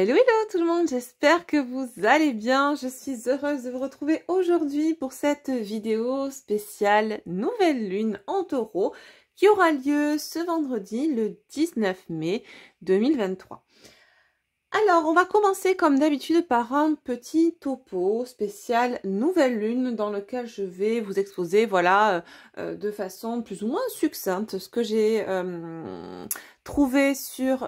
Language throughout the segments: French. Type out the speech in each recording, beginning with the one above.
Hello, hello tout le monde, j'espère que vous allez bien. Je suis heureuse de vous retrouver aujourd'hui pour cette vidéo spéciale Nouvelle Lune en Taureau qui aura lieu ce vendredi le 19 mai 2023. Alors, on va commencer comme d'habitude par un petit topo spécial Nouvelle Lune dans lequel je vais vous exposer, voilà, de façon plus ou moins succincte ce que j'ai trouvé sur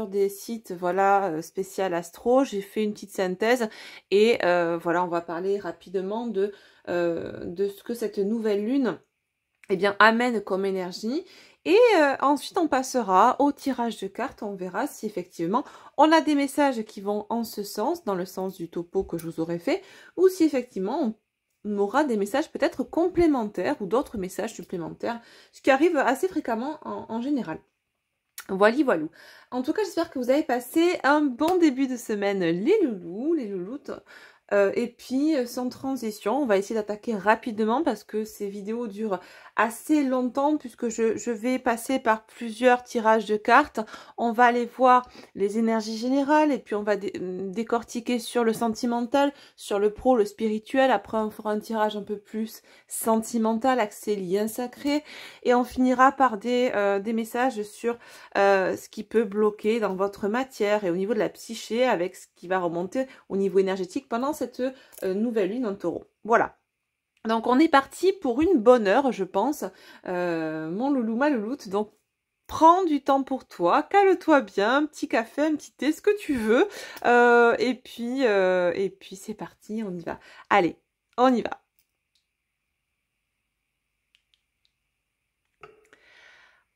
des sites, voilà, spécial astro. J'ai fait une petite synthèse et voilà, on va parler rapidement de ce que cette nouvelle lune, eh bien, amène comme énergie. Et ensuite, on passera au tirage de cartes. On verra si effectivement on a des messages qui vont en ce sens, dans le sens du topo que je vous aurais fait, ou si effectivement on aura des messages peut-être complémentaires ou d'autres messages supplémentaires, ce qui arrive assez fréquemment en général. Voilà, voilà. En tout cas, j'espère que vous avez passé un bon début de semaine, les loulous, les louloutes. Et puis, sans transition, on va essayer d'attaquer rapidement parce que ces vidéos durent assez longtemps puisque je vais passer par plusieurs tirages de cartes. On va aller voir les énergies générales et puis on va décortiquer sur le sentimental, sur le pro, le spirituel. Après, on fera un tirage un peu plus sentimental, axé lien sacré. Et on finira par des messages sur ce qui peut bloquer dans votre matière et au niveau de la psyché avec ce qui va remonter au niveau énergétique pendant cette nouvelle lune en taureau. Voilà. Donc on est parti pour une bonne heure, je pense, mon loulou, ma louloute. Donc prends du temps pour toi, cale-toi bien, un petit café, un petit thé, ce que tu veux. Et puis c'est parti, on y va. Allez, on y va.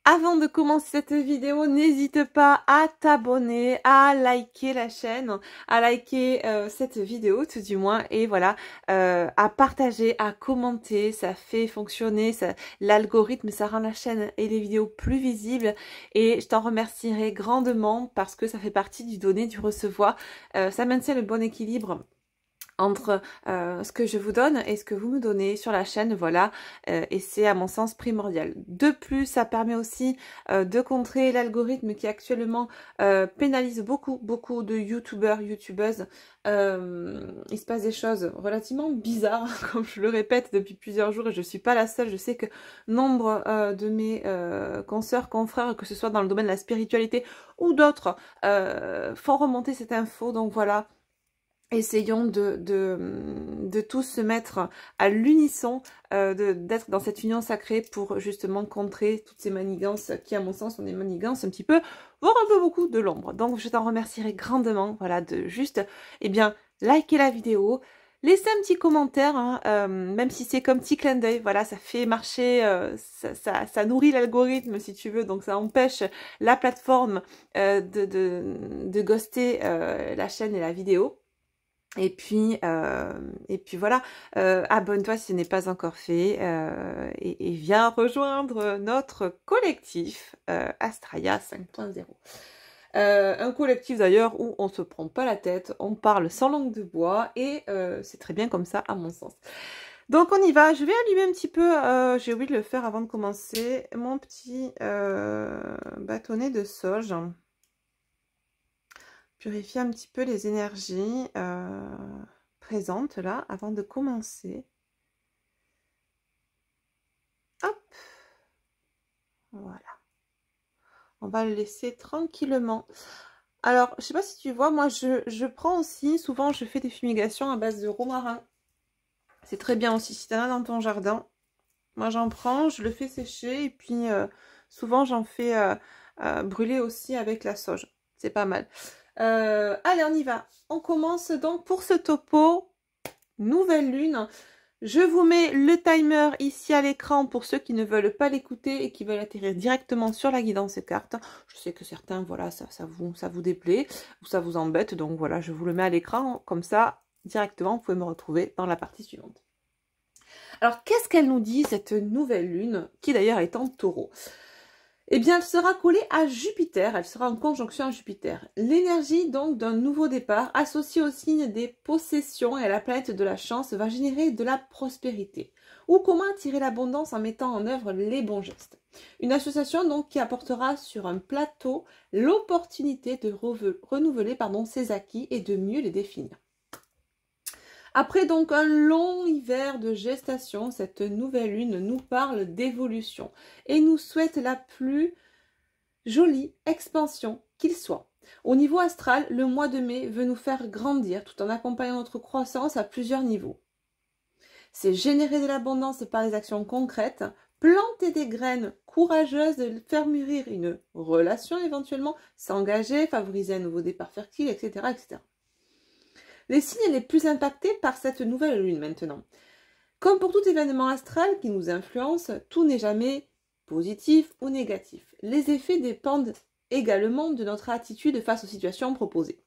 Avant de commencer cette vidéo, n'hésite pas à t'abonner, à liker la chaîne, à liker cette vidéo tout du moins, et voilà, à partager, à commenter, ça fait fonctionner l'algorithme, ça rend la chaîne et les vidéos plus visibles, et je t'en remercierai grandement parce que ça fait partie du donner, du recevoir, ça maintient le bon équilibre entre ce que je vous donne et ce que vous me donnez sur la chaîne, voilà, et c'est à mon sens primordial. De plus, ça permet aussi de contrer l'algorithme qui actuellement pénalise beaucoup de youtubeurs, youtubeuses. Il se passe des choses relativement bizarres, comme je le répète depuis plusieurs jours, et je suis pas la seule. Je sais que nombre de mes consoeurs, confrères, que ce soit dans le domaine de la spiritualité ou d'autres, font remonter cette info, donc voilà. Essayons de tous se mettre à l'unisson, d'être dans cette union sacrée pour justement contrer toutes ces manigances qui, à mon sens, sont des manigances un petit peu, voire un peu beaucoup de l'ombre. Donc, je t'en remercierai grandement, voilà, de juste, eh bien, liker la vidéo, laisser un petit commentaire, hein, même si c'est comme petit clin d'œil, voilà, ça fait marcher, ça nourrit l'algorithme, si tu veux, donc ça empêche la plateforme de ghoster la chaîne et la vidéo. Et puis voilà, abonne-toi si ce n'est pas encore fait et viens rejoindre notre collectif Astraïa 5.0. Un collectif d'ailleurs où on se prend pas la tête, on parle sans langue de bois et c'est très bien comme ça à mon sens. Donc on y va, je vais allumer un petit peu, j'ai oublié de le faire avant de commencer, mon petit bâtonnet de sauge. Purifier un petit peu les énergies présentes là avant de commencer. Hop, voilà. On va le laisser tranquillement. Alors, je sais pas si tu vois, moi je prends aussi, souvent je fais des fumigations à base de romarin. C'est très bien aussi si tu en as dans ton jardin. Moi j'en prends, je le fais sécher et puis souvent j'en fais brûler aussi avec la sauge. C'est pas mal. Allez, on y va. On commence donc pour ce topo nouvelle lune. Je vous mets le timer ici à l'écran pour ceux qui ne veulent pas l'écouter et qui veulent atterrir directement sur la guidance carte. Je sais que certains, voilà, ça vous déplaît ou ça vous embête. Donc voilà, je vous le mets à l'écran. Comme ça, directement, vous pouvez me retrouver dans la partie suivante. Alors, qu'est-ce qu'elle nous dit, cette nouvelle lune, qui d'ailleurs est en taureau? Eh bien, elle sera collée à Jupiter, elle sera en conjonction à Jupiter. L'énergie donc d'un nouveau départ, associée au signe des possessions et à la planète de la chance, va générer de la prospérité. ou comment attirer l'abondance en mettant en œuvre les bons gestes. Une association donc qui apportera sur un plateau l'opportunité de renouveler ses acquis et de mieux les définir. Après donc un long hiver de gestation, cette nouvelle lune nous parle d'évolution et nous souhaite la plus jolie expansion qu'il soit. Au niveau astral, le mois de mai veut nous faire grandir tout en accompagnant notre croissance à plusieurs niveaux. C'est générer de l'abondance par les actions concrètes, planter des graines courageuses, de faire mûrir une relation éventuellement, s'engager, favoriser un nouveau départ fertile, etc., etc. Les signes les plus impactés par cette nouvelle lune maintenant. Comme pour tout événement astral qui nous influence, tout n'est jamais positif ou négatif. Les effets dépendent également de notre attitude face aux situations proposées.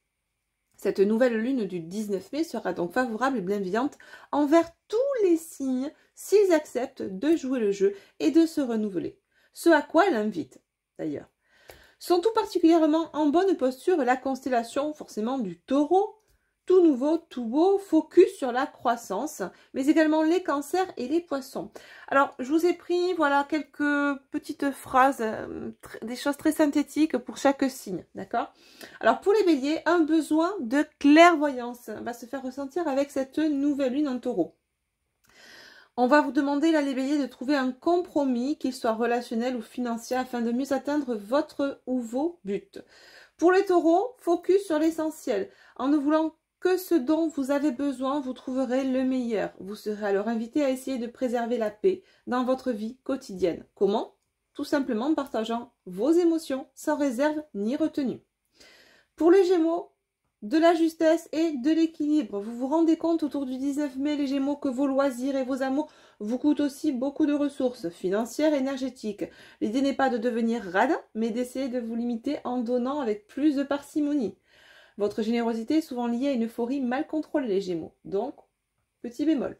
Cette nouvelle lune du 19 mai sera donc favorable et bienveillante envers tous les signes s'ils acceptent de jouer le jeu et de se renouveler. Ce à quoi elle invite, d'ailleurs. Sont tout particulièrement en bonne posture la constellation forcément du Taureau, tout nouveau, tout beau, focus sur la croissance, mais également les cancers et les poissons. Alors, je vous ai pris, voilà, quelques petites phrases, des choses très synthétiques pour chaque signe, d'accord? Alors, pour les béliers, un besoin de clairvoyance va se faire ressentir avec cette nouvelle lune en taureau. On va vous demander, là, les béliers, de trouver un compromis, qu'il soit relationnel ou financier, afin de mieux atteindre votre ou vos buts. Pour les taureaux, focus sur l'essentiel. En ne voulant que ce dont vous avez besoin, vous trouverez le meilleur. Vous serez alors invité à essayer de préserver la paix dans votre vie quotidienne. Comment? Tout simplement en partageant vos émotions sans réserve ni retenue. Pour les Gémeaux, de la justesse et de l'équilibre. Vous vous rendez compte autour du 19 mai, les Gémeaux, que vos loisirs et vos amours vous coûtent aussi beaucoup de ressources financières et énergétiques. L'idée n'est pas de devenir radin, mais d'essayer de vous limiter en donnant avec plus de parcimonie. Votre générosité est souvent liée à une euphorie mal contrôlée, les Gémeaux. Donc, petit bémol.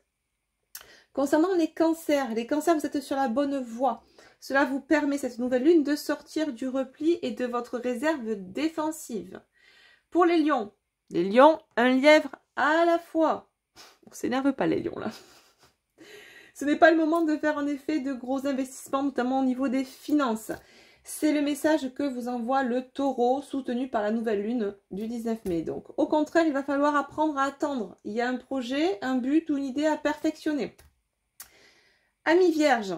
Concernant les cancers, vous êtes sur la bonne voie. Cela vous permet, cette nouvelle lune, de sortir du repli et de votre réserve défensive. Pour les lions, un lièvre à la fois. On ne s'énerve pas, les lions, là. Ce n'est pas le moment de faire en effet de gros investissements, notamment au niveau des finances. C'est le message que vous envoie le taureau, soutenu par la nouvelle lune du 19 mai. Donc, au contraire, il va falloir apprendre à attendre. Il y a un projet, un but ou une idée à perfectionner. Amis vierges,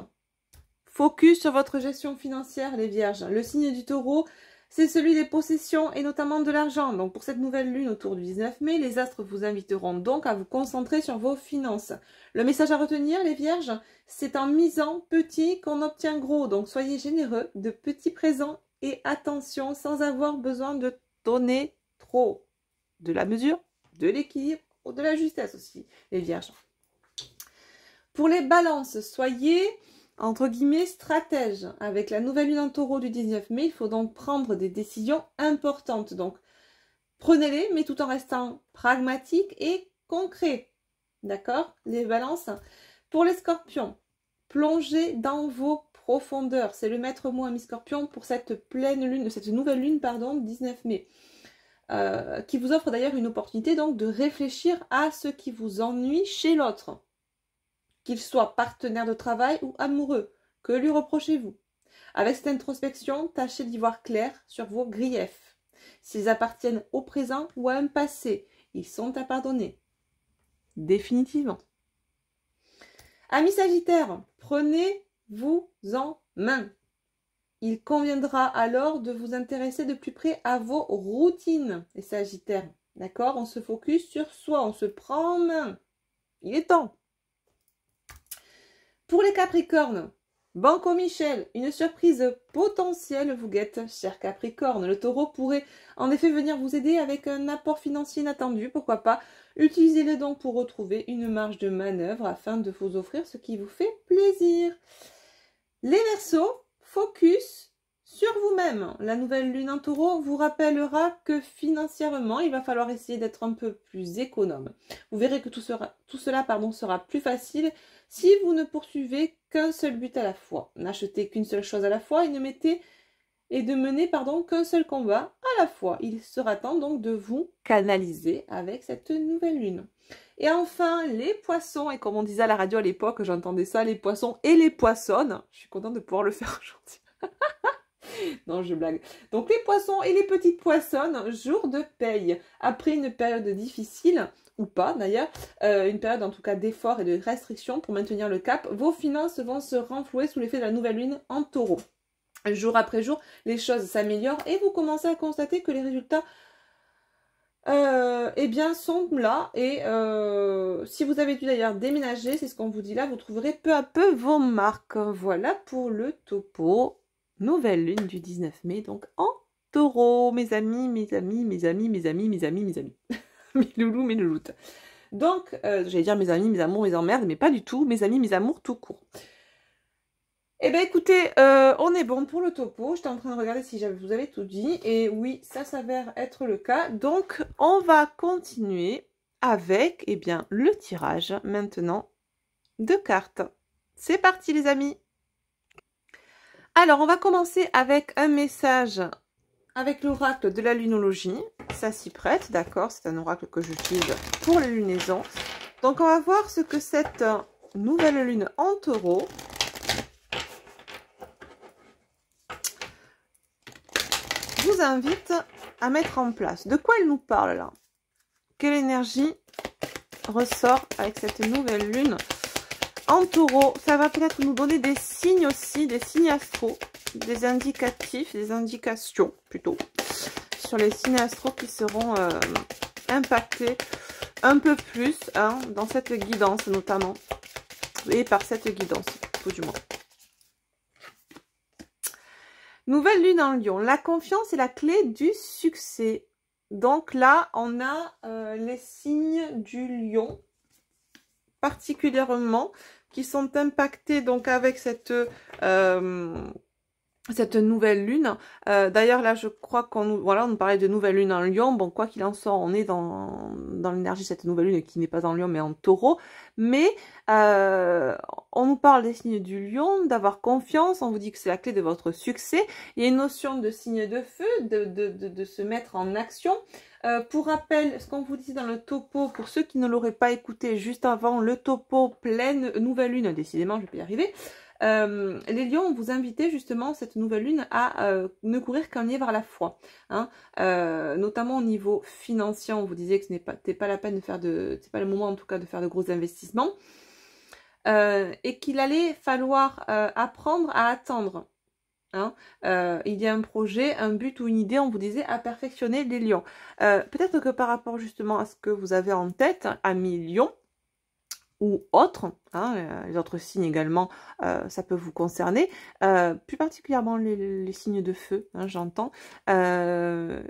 focus sur votre gestion financière, les vierges. Le signe du taureau, c'est celui des possessions et notamment de l'argent. Donc, pour cette nouvelle lune autour du 19 mai, les astres vous inviteront donc à vous concentrer sur vos finances. Le message à retenir, les vierges, c'est en misant petit qu'on obtient gros. Donc, soyez généreux de petits présents et attention sans avoir besoin de donner trop. De la mesure, de l'équilibre, de la justesse aussi, les vierges. Pour les balances, soyez entre guillemets stratège. Avec la nouvelle lune en taureau du 19 mai, il faut donc prendre des décisions importantes. Donc, prenez-les, mais tout en restant pragmatique et concret. D'accord? Les balances. Pour les scorpions, plongez dans vos profondeurs. C'est le maître mot, ami scorpion, pour cette pleine lune, cette nouvelle lune, pardon, du 19 mai. Qui vous offre d'ailleurs une opportunité donc de réfléchir à ce qui vous ennuie chez l'autre. Qu'il soit partenaire de travail ou amoureux. Que lui reprochez-vous? Avec cette introspection, tâchez d'y voir clair sur vos griefs. S'ils appartiennent au présent ou à un passé, ils sont à pardonner. Définitivement. Amis Sagittaires, prenez-vous en main. Il conviendra alors de vous intéresser de plus près à vos routines, les Sagittaires. D'accord? On se focus sur soi, on se prend en main. Il est temps. Pour les Capricornes, Banco Michel, une surprise potentielle vous guette, cher Capricorne. Le taureau pourrait en effet venir vous aider avec un apport financier inattendu, pourquoi pas. Utilisez-le donc pour retrouver une marge de manœuvre afin de vous offrir ce qui vous fait plaisir. Les Verseaux, focus sur vous-même. La nouvelle lune en taureau vous rappellera que financièrement, il va falloir essayer d'être un peu plus économe. Vous verrez que tout cela sera plus facile si vous ne poursuivez qu'un seul but à la fois. N'achetez qu'une seule chose à la fois et ne menez qu'un seul combat à la fois. Il sera temps donc de vous canaliser avec cette nouvelle lune. Et enfin, les poissons, et comme on disait à la radio à l'époque, j'entendais ça, les poissons et les poissonnes. Je suis contente de pouvoir le faire aujourd'hui. Non, je blague. Donc les poissons et les petites poissonnes, jour de paye. Après une période difficile, ou pas d'ailleurs, une période en tout cas d'efforts et de restrictions pour maintenir le cap, vos finances vont se renflouer sous l'effet de la nouvelle lune en taureau. Jour après jour, les choses s'améliorent et vous commencez à constater que les résultats eh bien, sont là. Et si vous avez dû d'ailleurs déménager, c'est ce qu'on vous dit là, vous trouverez peu à peu vos marques. Voilà pour le topo. Nouvelle lune du 19 mai, donc en taureau, mes amis, mes amis, mes amis, mes amis, mes amis, mes amis. Mes loulous, mes louloutes. Donc, j'allais dire mes amis, mes amours, mes emmerdes, mais pas du tout. Mes amis, mes amours, tout court. Eh bien, écoutez, on est bon pour le topo. J'étais en train de regarder si vous avez tout dit. Et oui, ça s'avère être le cas. Donc, on va continuer avec, eh bien, le tirage maintenant de cartes. C'est parti, les amis. Alors, on va commencer avec un message avec l'oracle de la lunologie. Ça s'y prête, d'accord? C'est un oracle que j'utilise pour les lunaisons. Donc, on va voir ce que cette nouvelle lune en taureau vous invite à mettre en place. De quoi elle nous parle là? Quelle énergie ressort avec cette nouvelle lune en taureau? Ça va peut-être nous donner des signes aussi, des signes astro, des indicatifs, des indications plutôt, sur les signes astro qui seront impactés un peu plus hein, dans cette guidance notamment, et par cette guidance, tout du moins. Nouvelle lune en lion, la confiance est la clé du succès. Donc là, on a les signes du lion, particulièrement, qui sont impactés donc avec cette nouvelle lune. D'ailleurs, là, je crois qu'on nous parlait de nouvelle lune en lion. Bon, quoi qu'il en soit, on est dans l'énergie de cette nouvelle lune qui n'est pas en lion, mais en taureau. Mais on nous parle des signes du lion, d'avoir confiance. On vous dit que c'est la clé de votre succès. Il y a une notion de signe de feu, de se mettre en action. Pour rappel, ce qu'on vous dit dans le topo, pour ceux qui ne l'auraient pas écouté juste avant, le topo pleine nouvelle lune, décidément, je vais y arriver. Les lions, vous invitez justement cette nouvelle lune à ne courir qu'un lièvre à la fois, hein, notamment au niveau financier. On vous disait que ce n'est pas la peine de faire c'est pas le moment en tout cas de faire de gros investissements, et qu'il allait falloir apprendre à attendre. Hein, il y a un projet, un but ou une idée, on vous disait, à perfectionner les lions. Peut-être que par rapport justement à ce que vous avez en tête, amis lions, ou autres, hein, les autres signes également, ça peut vous concerner, plus particulièrement les signes de feu, hein, j'entends. Il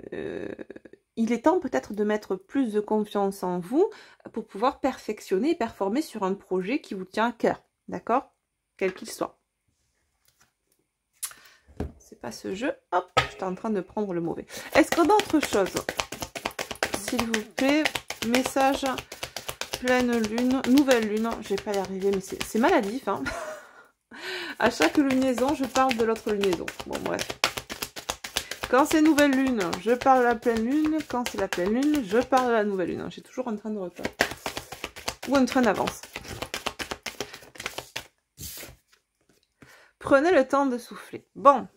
est temps peut-être de mettre plus de confiance en vous pour pouvoir perfectionner et performer sur un projet qui vous tient à cœur, d'accord? Quel qu'il soit. C'est pas ce jeu, hop, j'étais en train de prendre le mauvais. Est-ce qu'on a autre chose? S'il vous plaît, message... Pleine lune, nouvelle lune, je vais pas y arriver, mais c'est maladif. Hein. À chaque lunaison, je parle de l'autre lunaison. Bon, bref. Quand c'est nouvelle lune, je parle de la pleine lune. Quand c'est la pleine lune, je parle de la nouvelle lune. J'ai toujours un train de retard. Ou un train d'avance. Prenez le temps de souffler. Bon.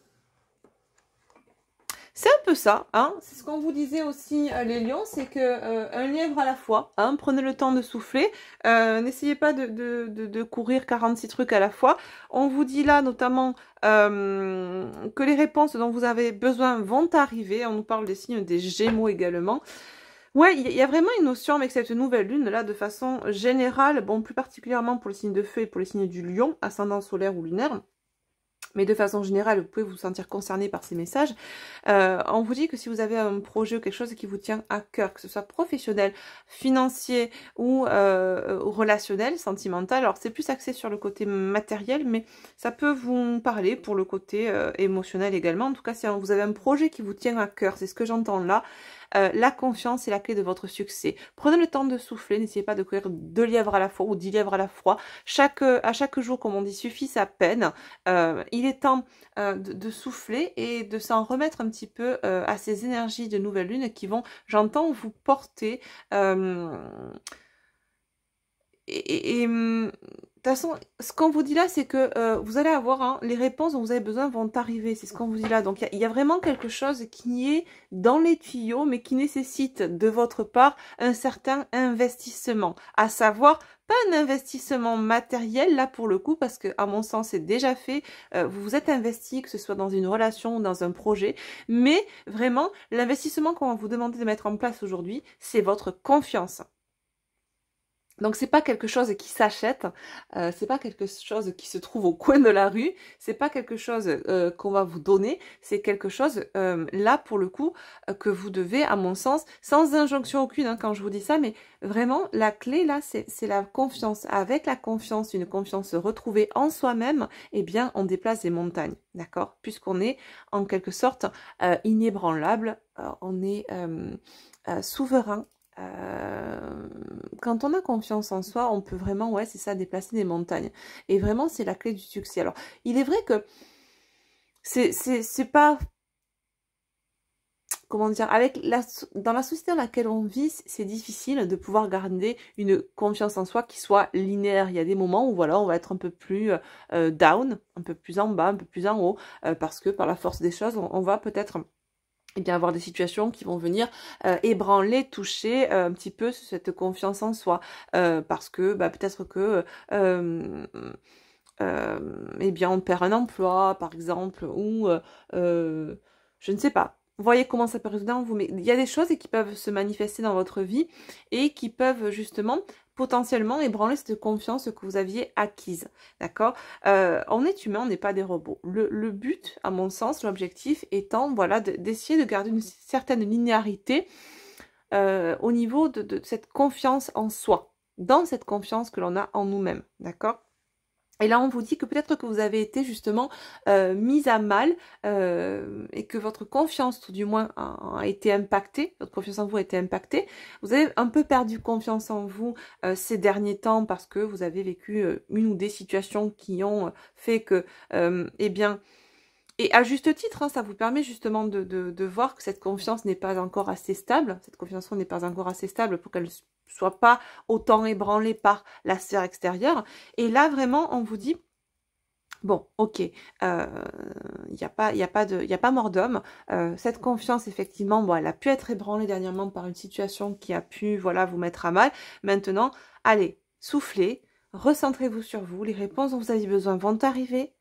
C'est un peu ça, hein. C'est ce qu'on vous disait aussi les lions, c'est que un lièvre à la fois, hein, prenez le temps de souffler, n'essayez pas de courir 46 trucs à la fois. On vous dit là notamment que les réponses dont vous avez besoin vont arriver, on nous parle des signes des Gémeaux également. Ouais, il y a vraiment une notion avec cette nouvelle lune là de façon générale, bon plus particulièrement pour les signes de feu et pour les signes du lion, ascendant solaire ou lunaire. Mais de façon générale, vous pouvez vous sentir concerné par ces messages. On vous dit que si vous avez un projet ou quelque chose qui vous tient à cœur, que ce soit professionnel, financier ou relationnel, sentimental, alors c'est plus axé sur le côté matériel, mais ça peut vous parler pour le côté émotionnel également. En tout cas, si vous avez un projet qui vous tient à cœur, c'est ce que j'entends là. La confiance est la clé de votre succès. Prenez le temps de souffler, n'essayez pas de courir 2 lièvres à la fois ou 10 lièvres à la fois. À chaque jour, comme on dit, suffit sa peine. Il est temps de souffler et de s'en remettre un petit peu à ces énergies de nouvelle lune qui vont, j'entends, vous porter de toute façon, ce qu'on vous dit là, c'est que vous allez avoir, hein, les réponses dont vous avez besoin vont arriver. C'est ce qu'on vous dit là. Donc, il y a vraiment quelque chose qui est dans les tuyaux, mais qui nécessite de votre part un certain investissement. À savoir, pas un investissement matériel, là, pour le coup, parce que, à mon sens, c'est déjà fait. Vous vous êtes investi, que ce soit dans une relation ou dans un projet. Mais, vraiment, l'investissement qu'on va vous demander de mettre en place aujourd'hui, c'est votre confiance. Donc c'est pas quelque chose qui s'achète, c'est pas quelque chose qui se trouve au coin de la rue, c'est pas quelque chose qu'on va vous donner, c'est quelque chose là pour le coup que vous devez, à mon sens, sans injonction aucune hein, quand je vous dis ça, mais vraiment la clé là c'est la confiance. Avec la confiance, une confiance retrouvée en soi-même, eh bien on déplace des montagnes, d'accord? Puisqu'on est en quelque sorte inébranlable, on est souverain. Quand on a confiance en soi, on peut vraiment, ouais, c'est ça, déplacer des montagnes. Et vraiment, c'est la clé du succès. Alors, il est vrai que c'est pas, comment dire, dans la société dans laquelle on vit, c'est difficile de pouvoir garder une confiance en soi qui soit linéaire. Il y a des moments où, voilà, on va être un peu plus down, un peu plus en bas, un peu plus en haut, parce que par la force des choses, on va peut-être eh bien, avoir des situations qui vont venir ébranler, toucher un petit peu cette confiance en soi. Parce que bah, peut-être que eh bien, on perd un emploi, par exemple, ou je ne sais pas. Vous voyez comment ça peut résoudre en vous, mais il y a des choses qui peuvent se manifester dans votre vie et qui peuvent justement potentiellement ébranler cette confiance que vous aviez acquise, d'accord? On est humain, on n'est pas des robots. Le but, à mon sens, l'objectif étant, voilà, d'essayer de garder une certaine linéarité au niveau de cette confiance en soi, dans cette confiance que l'on a en nous-mêmes, d'accord? Et là, on vous dit que peut-être que vous avez été justement mise à mal et que votre confiance, tout du moins, a été impactée. Votre confiance en vous a été impactée. Vous avez un peu perdu confiance en vous ces derniers temps parce que vous avez vécu une ou des situations qui ont fait que, eh bien, et à juste titre, hein, ça vous permet justement de voir que cette confiance n'est pas encore assez stable. Cette confiance n'est pas encore assez stable pour qu'elle ne soit pas autant ébranlée par la sphère extérieure. Et là, vraiment, on vous dit, bon, ok, il n'y a pas mort d'homme. Cette confiance, effectivement, bon, elle a pu être ébranlée dernièrement par une situation qui a pu, voilà, vous mettre à mal. Maintenant, allez, soufflez, recentrez-vous sur vous. Les réponses dont vous avez besoin vont arriver.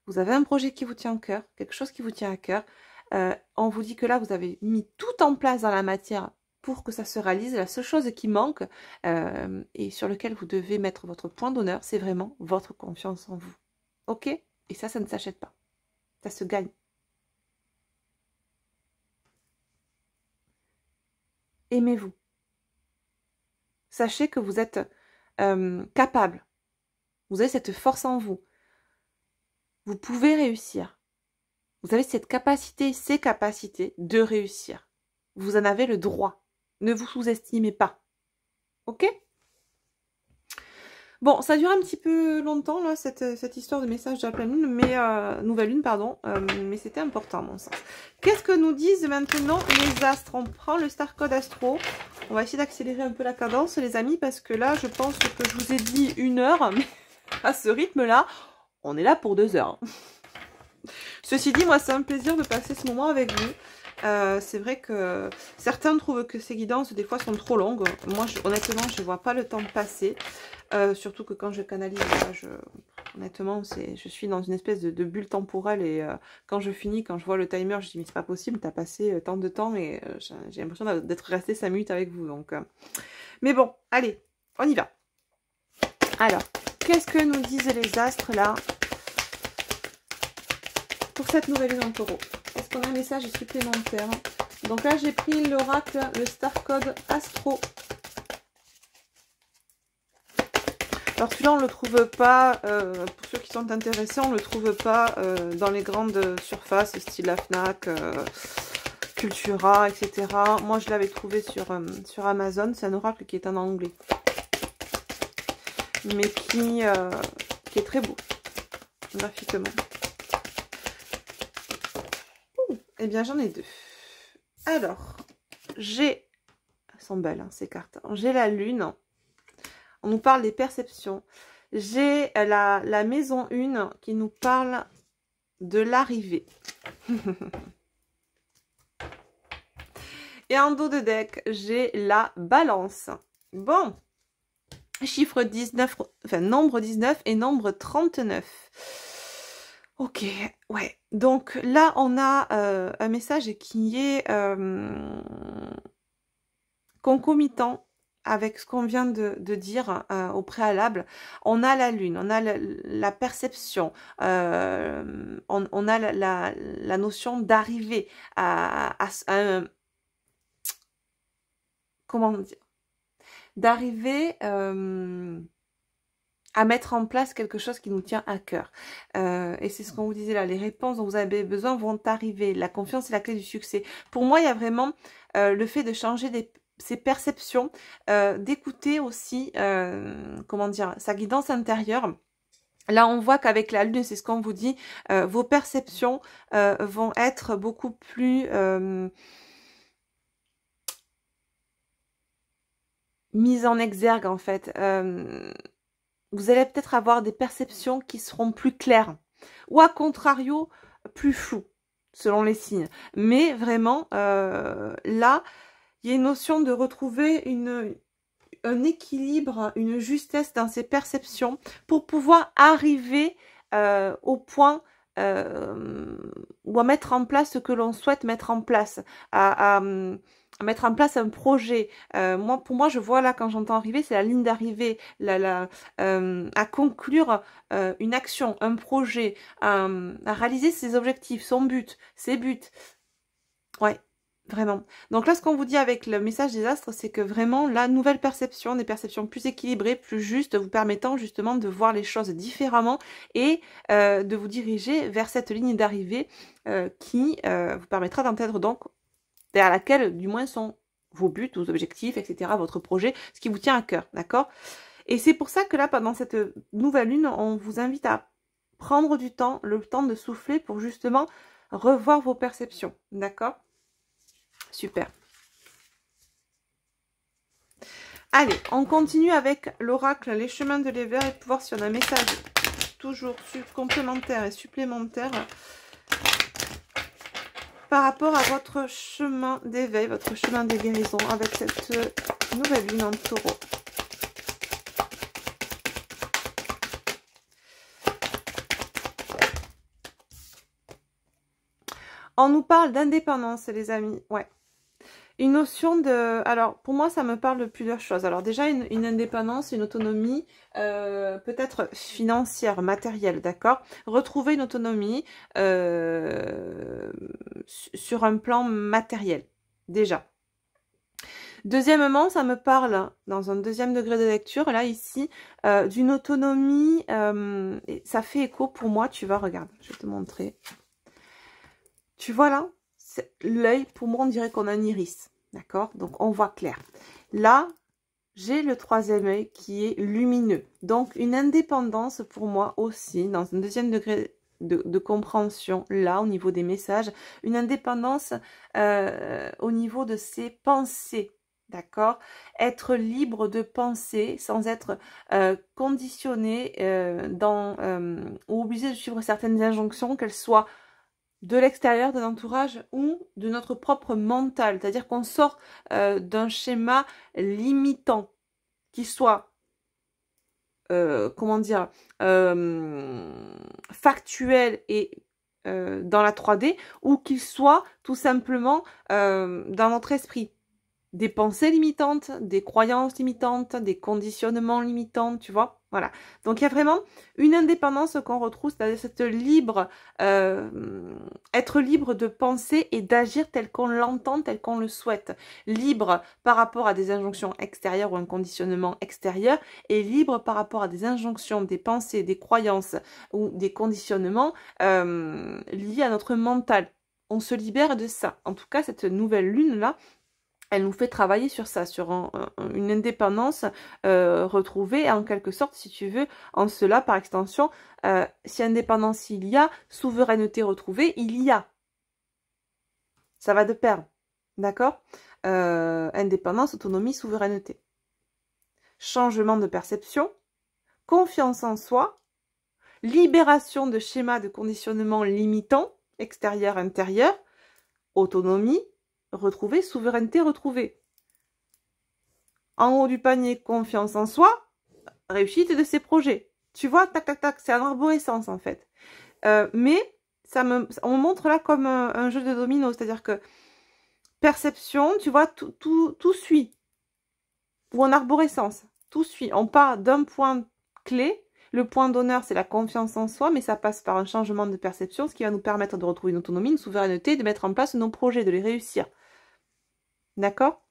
Vous avez un projet qui vous tient au cœur, quelque chose qui vous tient à cœur. On vous dit que là, vous avez mis tout en place dans la matière pour que ça se réalise. La seule chose qui manque et sur lequel vous devez mettre votre point d'honneur, c'est vraiment votre confiance en vous. Ok? Et ça ne s'achète pas. Ça se gagne. Aimez-vous. Sachez que vous êtes capable. Vous avez cette force en vous. Vous pouvez réussir. Vous avez cette capacité, ces capacités de réussir. Vous en avez le droit. Ne vous sous-estimez pas. Ok? Bon, ça dure un petit peu longtemps, là, cette histoire de message de la pleine lune, mais, nouvelle lune, pardon, mais c'était important, à mon sens. Qu'est-ce que nous disent maintenant les astres? On prend le Star Code Astro. On va essayer d'accélérer un peu la cadence, les amis, parce que là, je pense que je vous ai dit 1 heure, mais à ce rythme-là, on est là pour 2 heures. Ceci dit, moi, c'est un plaisir de passer ce moment avec vous. C'est vrai que certains trouvent que ces guidances, des fois, sont trop longues. Moi, honnêtement, je ne vois pas le temps passer. Surtout que quand je canalise, honnêtement, je suis dans une espèce de bulle temporelle. Et quand je finis, quand je vois le timer, je dis, mais c'est pas possible, tu as passé tant de temps. Et j'ai l'impression d'être resté 5 minutes avec vous. Donc, mais bon, allez, on y va. Alors, qu'est-ce que nous disent les astres, là, pour cette nouvelle lune en taureau? Est-ce qu'on a un message supplémentaire? Donc là, j'ai pris l'oracle, le Star Code Astro. Alors celui-là, on ne le trouve pas, pour ceux qui sont intéressés, on ne le trouve pas dans les grandes surfaces, style la FNAC, Cultura, etc. Moi, je l'avais trouvé sur Amazon. C'est un oracle qui est en anglais. Mais qui est très beau, graphiquement. Eh bien, j'en ai 2. Alors, elles sont belles, hein, ces cartes. J'ai la lune on nous parle des perceptions. J'ai la maison 1 qui nous parle de l'arrivée. Et en dos de deck, j'ai la balance. Bon, chiffre 19, enfin nombre 19 et nombre 39. Ok, ouais. Donc là, on a un message qui est concomitant avec ce qu'on vient de dire au préalable. On a la lune, on a la perception, on a la notion d'arriver à un... Comment dire? D'arriver à mettre en place quelque chose qui nous tient à cœur. Et c'est ce qu'on vous disait là, les réponses dont vous avez besoin vont arriver. La confiance est la clé du succès. Pour moi, il y a vraiment le fait de changer ses perceptions, d'écouter aussi, comment dire, sa guidance intérieure. Là, on voit qu'avec la lune, c'est ce qu'on vous dit, vos perceptions vont être beaucoup plus... mise en exergue en fait. Vous allez peut-être avoir des perceptions qui seront plus claires ou à contrario plus floues selon les signes. Mais vraiment là, il y a une notion de retrouver un équilibre, une justesse dans ses perceptions pour pouvoir arriver au point ou à mettre en place ce que l'on souhaite mettre en place, à mettre en place un projet. Pour moi, je vois là, quand j'entends arriver, c'est la ligne d'arrivée, à conclure une action, un projet, à réaliser ses objectifs, son but, ses buts. Ouais, vraiment. Donc là, ce qu'on vous dit avec le message des astres, c'est que vraiment, la nouvelle perception, des perceptions plus équilibrées, plus justes, vous permettant justement de voir les choses différemment et de vous diriger vers cette ligne d'arrivée qui vous permettra d'entendre donc vers laquelle, du moins, sont vos buts, vos objectifs, etc., votre projet, ce qui vous tient à cœur, d'accord? Et c'est pour ça que là, pendant cette nouvelle lune, on vous invite à prendre du temps, le temps de souffler pour justement revoir vos perceptions, d'accord? Super. Allez, on continue avec l'oracle, les chemins de l'éveil, pour voir si on a un message toujours complémentaire et supplémentaire par rapport à votre chemin d'éveil, votre chemin de guérison avec cette nouvelle lune en taureau. On nous parle d'indépendance, les amis. Ouais. Une notion de... Alors, pour moi, ça me parle de plusieurs choses. Alors, déjà, une indépendance, une autonomie, peut-être financière, matérielle, d'accord? Retrouver une autonomie sur un plan matériel, déjà. Deuxièmement, ça me parle, dans un deuxième degré de lecture, là, ici, d'une autonomie, et ça fait écho pour moi, tu vois, regarde, je vais te montrer. Tu vois là? L'œil, pour moi, on dirait qu'on a un iris, d'accord? Donc, on voit clair. Là, j'ai le troisième œil qui est lumineux. Donc, une indépendance pour moi aussi, dans un deuxième degré de compréhension, là, au niveau des messages. Une indépendance au niveau de ses pensées, d'accord? Être libre de penser sans être conditionné ou obligé de suivre certaines injonctions, qu'elles soient de l'extérieur, de l'entourage ou de notre propre mental. C'est-à-dire qu'on sort d'un schéma limitant qui soit, comment dire, factuel et dans la 3D ou qu'il soit tout simplement dans notre esprit. Des pensées limitantes, des croyances limitantes, des conditionnements limitants, tu vois. Voilà. Donc, il y a vraiment une indépendance qu'on retrouve, c'est-à-dire cette libre, être libre de penser et d'agir tel qu'on l'entend, tel qu'on le souhaite. Libre par rapport à des injonctions extérieures ou un conditionnement extérieur et libre par rapport à des injonctions, des pensées, des croyances ou des conditionnements liés à notre mental. On se libère de ça. En tout cas, cette nouvelle lune-là, elle nous fait travailler sur ça, sur une indépendance retrouvée, en quelque sorte, si tu veux, en cela, par extension, si indépendance il y a, souveraineté retrouvée, il y a. Ça va de pair, d'accord? Indépendance, autonomie, souveraineté. changement de perception, confiance en soi, libération de schémas de conditionnement limitants, extérieur, intérieur, autonomie retrouvée, souveraineté retrouvée. En haut du panier, confiance en soi, réussite de ses projets. Tu vois, tac, tac, tac, c'est un arborescence en fait. Mais on montre là comme un jeu de domino, c'est-à-dire que perception, tu vois, tout suit. Ou en arborescence, tout suit. On part d'un point clé. Le point d'honneur, c'est la confiance en soi, mais ça passe par un changement de perception, ce qui va nous permettre de retrouver une autonomie, une souveraineté, de mettre en place nos projets, de les réussir. D'accord?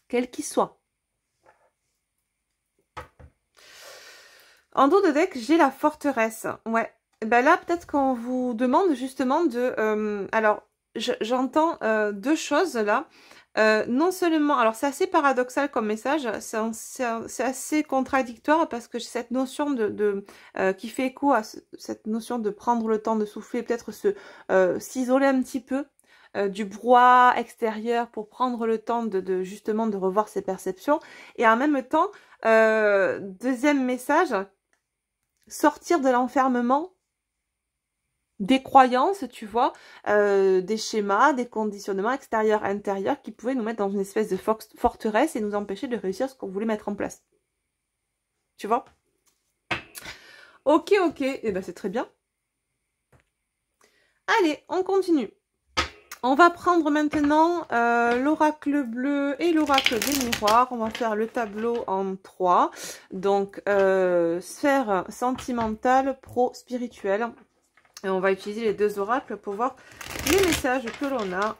Quel qu'il soit. En dos de deck, j'ai la forteresse. Ouais. Ben là, peut-être qu'on vous demande justement de... alors, j'entends deux choses là. Non seulement... Alors, c'est assez paradoxal comme message. C'est assez contradictoire parce que j'ai cette notion qui fait écho à cette notion de prendre le temps de souffler, peut-être s'isoler un petit peu du brouhaha extérieur pour prendre le temps justement de revoir ses perceptions. Et en même temps, deuxième message, sortir de l'enfermement des croyances, tu vois, des schémas, des conditionnements extérieurs, intérieurs qui pouvaient nous mettre dans une espèce de forteresse et nous empêcher de réussir ce qu'on voulait mettre en place. Tu vois? Ok, et ben c'est très bien. Allez, on continue. On va prendre maintenant l'oracle bleu et l'oracle des miroirs. On va faire le tableau en 3. Donc, sphère sentimentale, pro-spirituelle. Et on va utiliser les deux oracles pour voir les messages que l'on a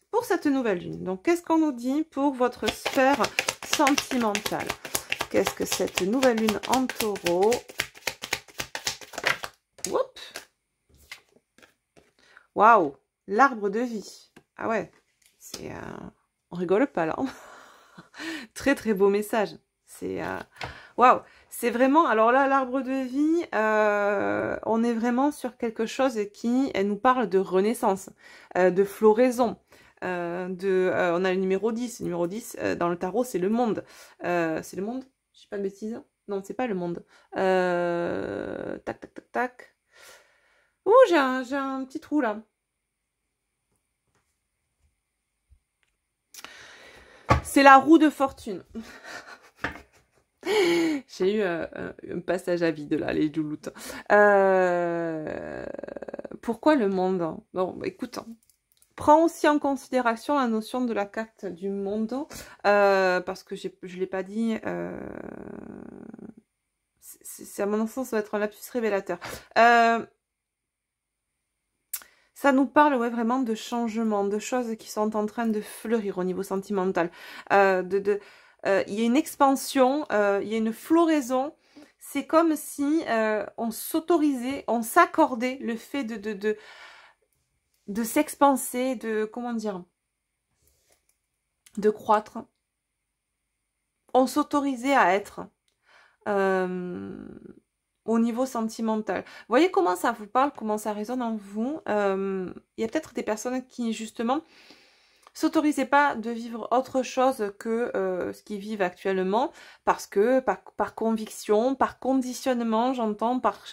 pour cette nouvelle lune. Donc, qu'est-ce qu'on nous dit pour votre sphère sentimentale? Qu'est-ce que cette nouvelle lune en taureau? Oups. Waouh, l'arbre de vie. Ah ouais, c'est on rigole pas là. Très très beau message. C'est waouh, c'est vraiment. Alors là, l'arbre de vie, on est vraiment sur quelque chose qui nous parle de renaissance, de floraison. On a le numéro 10. Le numéro 10 dans le tarot, c'est le monde. C'est le monde? Je dis pas de bêtises. Non, c'est pas le monde. Tac, tac, tac, tac. Ouh, j'ai un petit trou là. C'est la roue de fortune. J'ai eu un passage à vide là, les douloutes. Pourquoi le monde? Bon, écoute, prends aussi en considération la notion de la carte du monde, parce que je ne l'ai pas dit. C'est à mon sens, ça va être un lapsus révélateur. Ça nous parle vraiment de changements, de choses qui sont en train de fleurir au niveau sentimental. Il y a une expansion, il y a une floraison. C'est comme si on s'autorisait, on s'accordait le fait de s'expanser, comment dire, de croître. On s'autorisait à être au niveau sentimental. Vous voyez comment ça vous parle, comment ça résonne en vous. Il y a peut-être des personnes qui, justement, s'autorisaient pas de vivre autre chose que ce qu'ils vivent actuellement, parce que, par conviction, par conditionnement, j'entends, par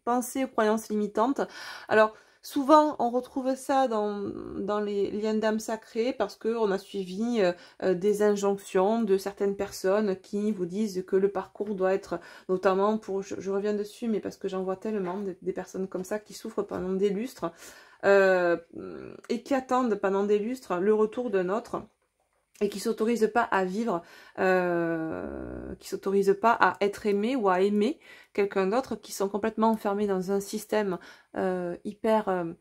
pensée aux croyances limitantes. Alors, souvent, on retrouve ça dans les liens d'âme sacrés parce qu'on a suivi des injonctions de certaines personnes qui vous disent que le parcours doit être, notamment pour, je reviens dessus, mais parce que j'en vois tellement des personnes comme ça qui souffrent pendant des lustres et qui attendent pendant des lustres le retour d'un autre. Et qui ne s'autorisent pas à vivre, qui ne s'autorisent pas à être aimé ou à aimer quelqu'un d'autre, qui sont complètement enfermés dans un système hyper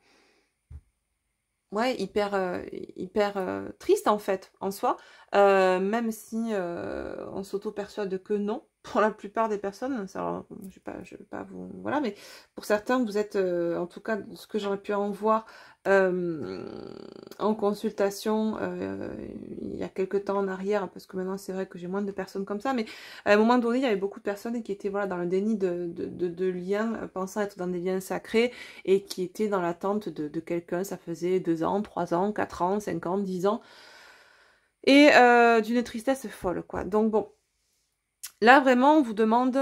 triste en fait, en soi, même si on s'auto-persuade que non, pour la plupart des personnes, alors, je vais pas vous... Voilà, mais pour certains, vous êtes, en tout cas, ce que j'aurais pu en voir en consultation il y a quelques temps en arrière, parce que maintenant c'est vrai que j'ai moins de personnes comme ça, mais à un moment donné, il y avait beaucoup de personnes qui étaient voilà, dans le déni de liens, pensant être dans des liens sacrés, et qui étaient dans l'attente de quelqu'un, ça faisait 2 ans, 3 ans, 4 ans, 5 ans, 10 ans, et d'une tristesse folle, quoi. Donc bon, là, vraiment, on vous demande,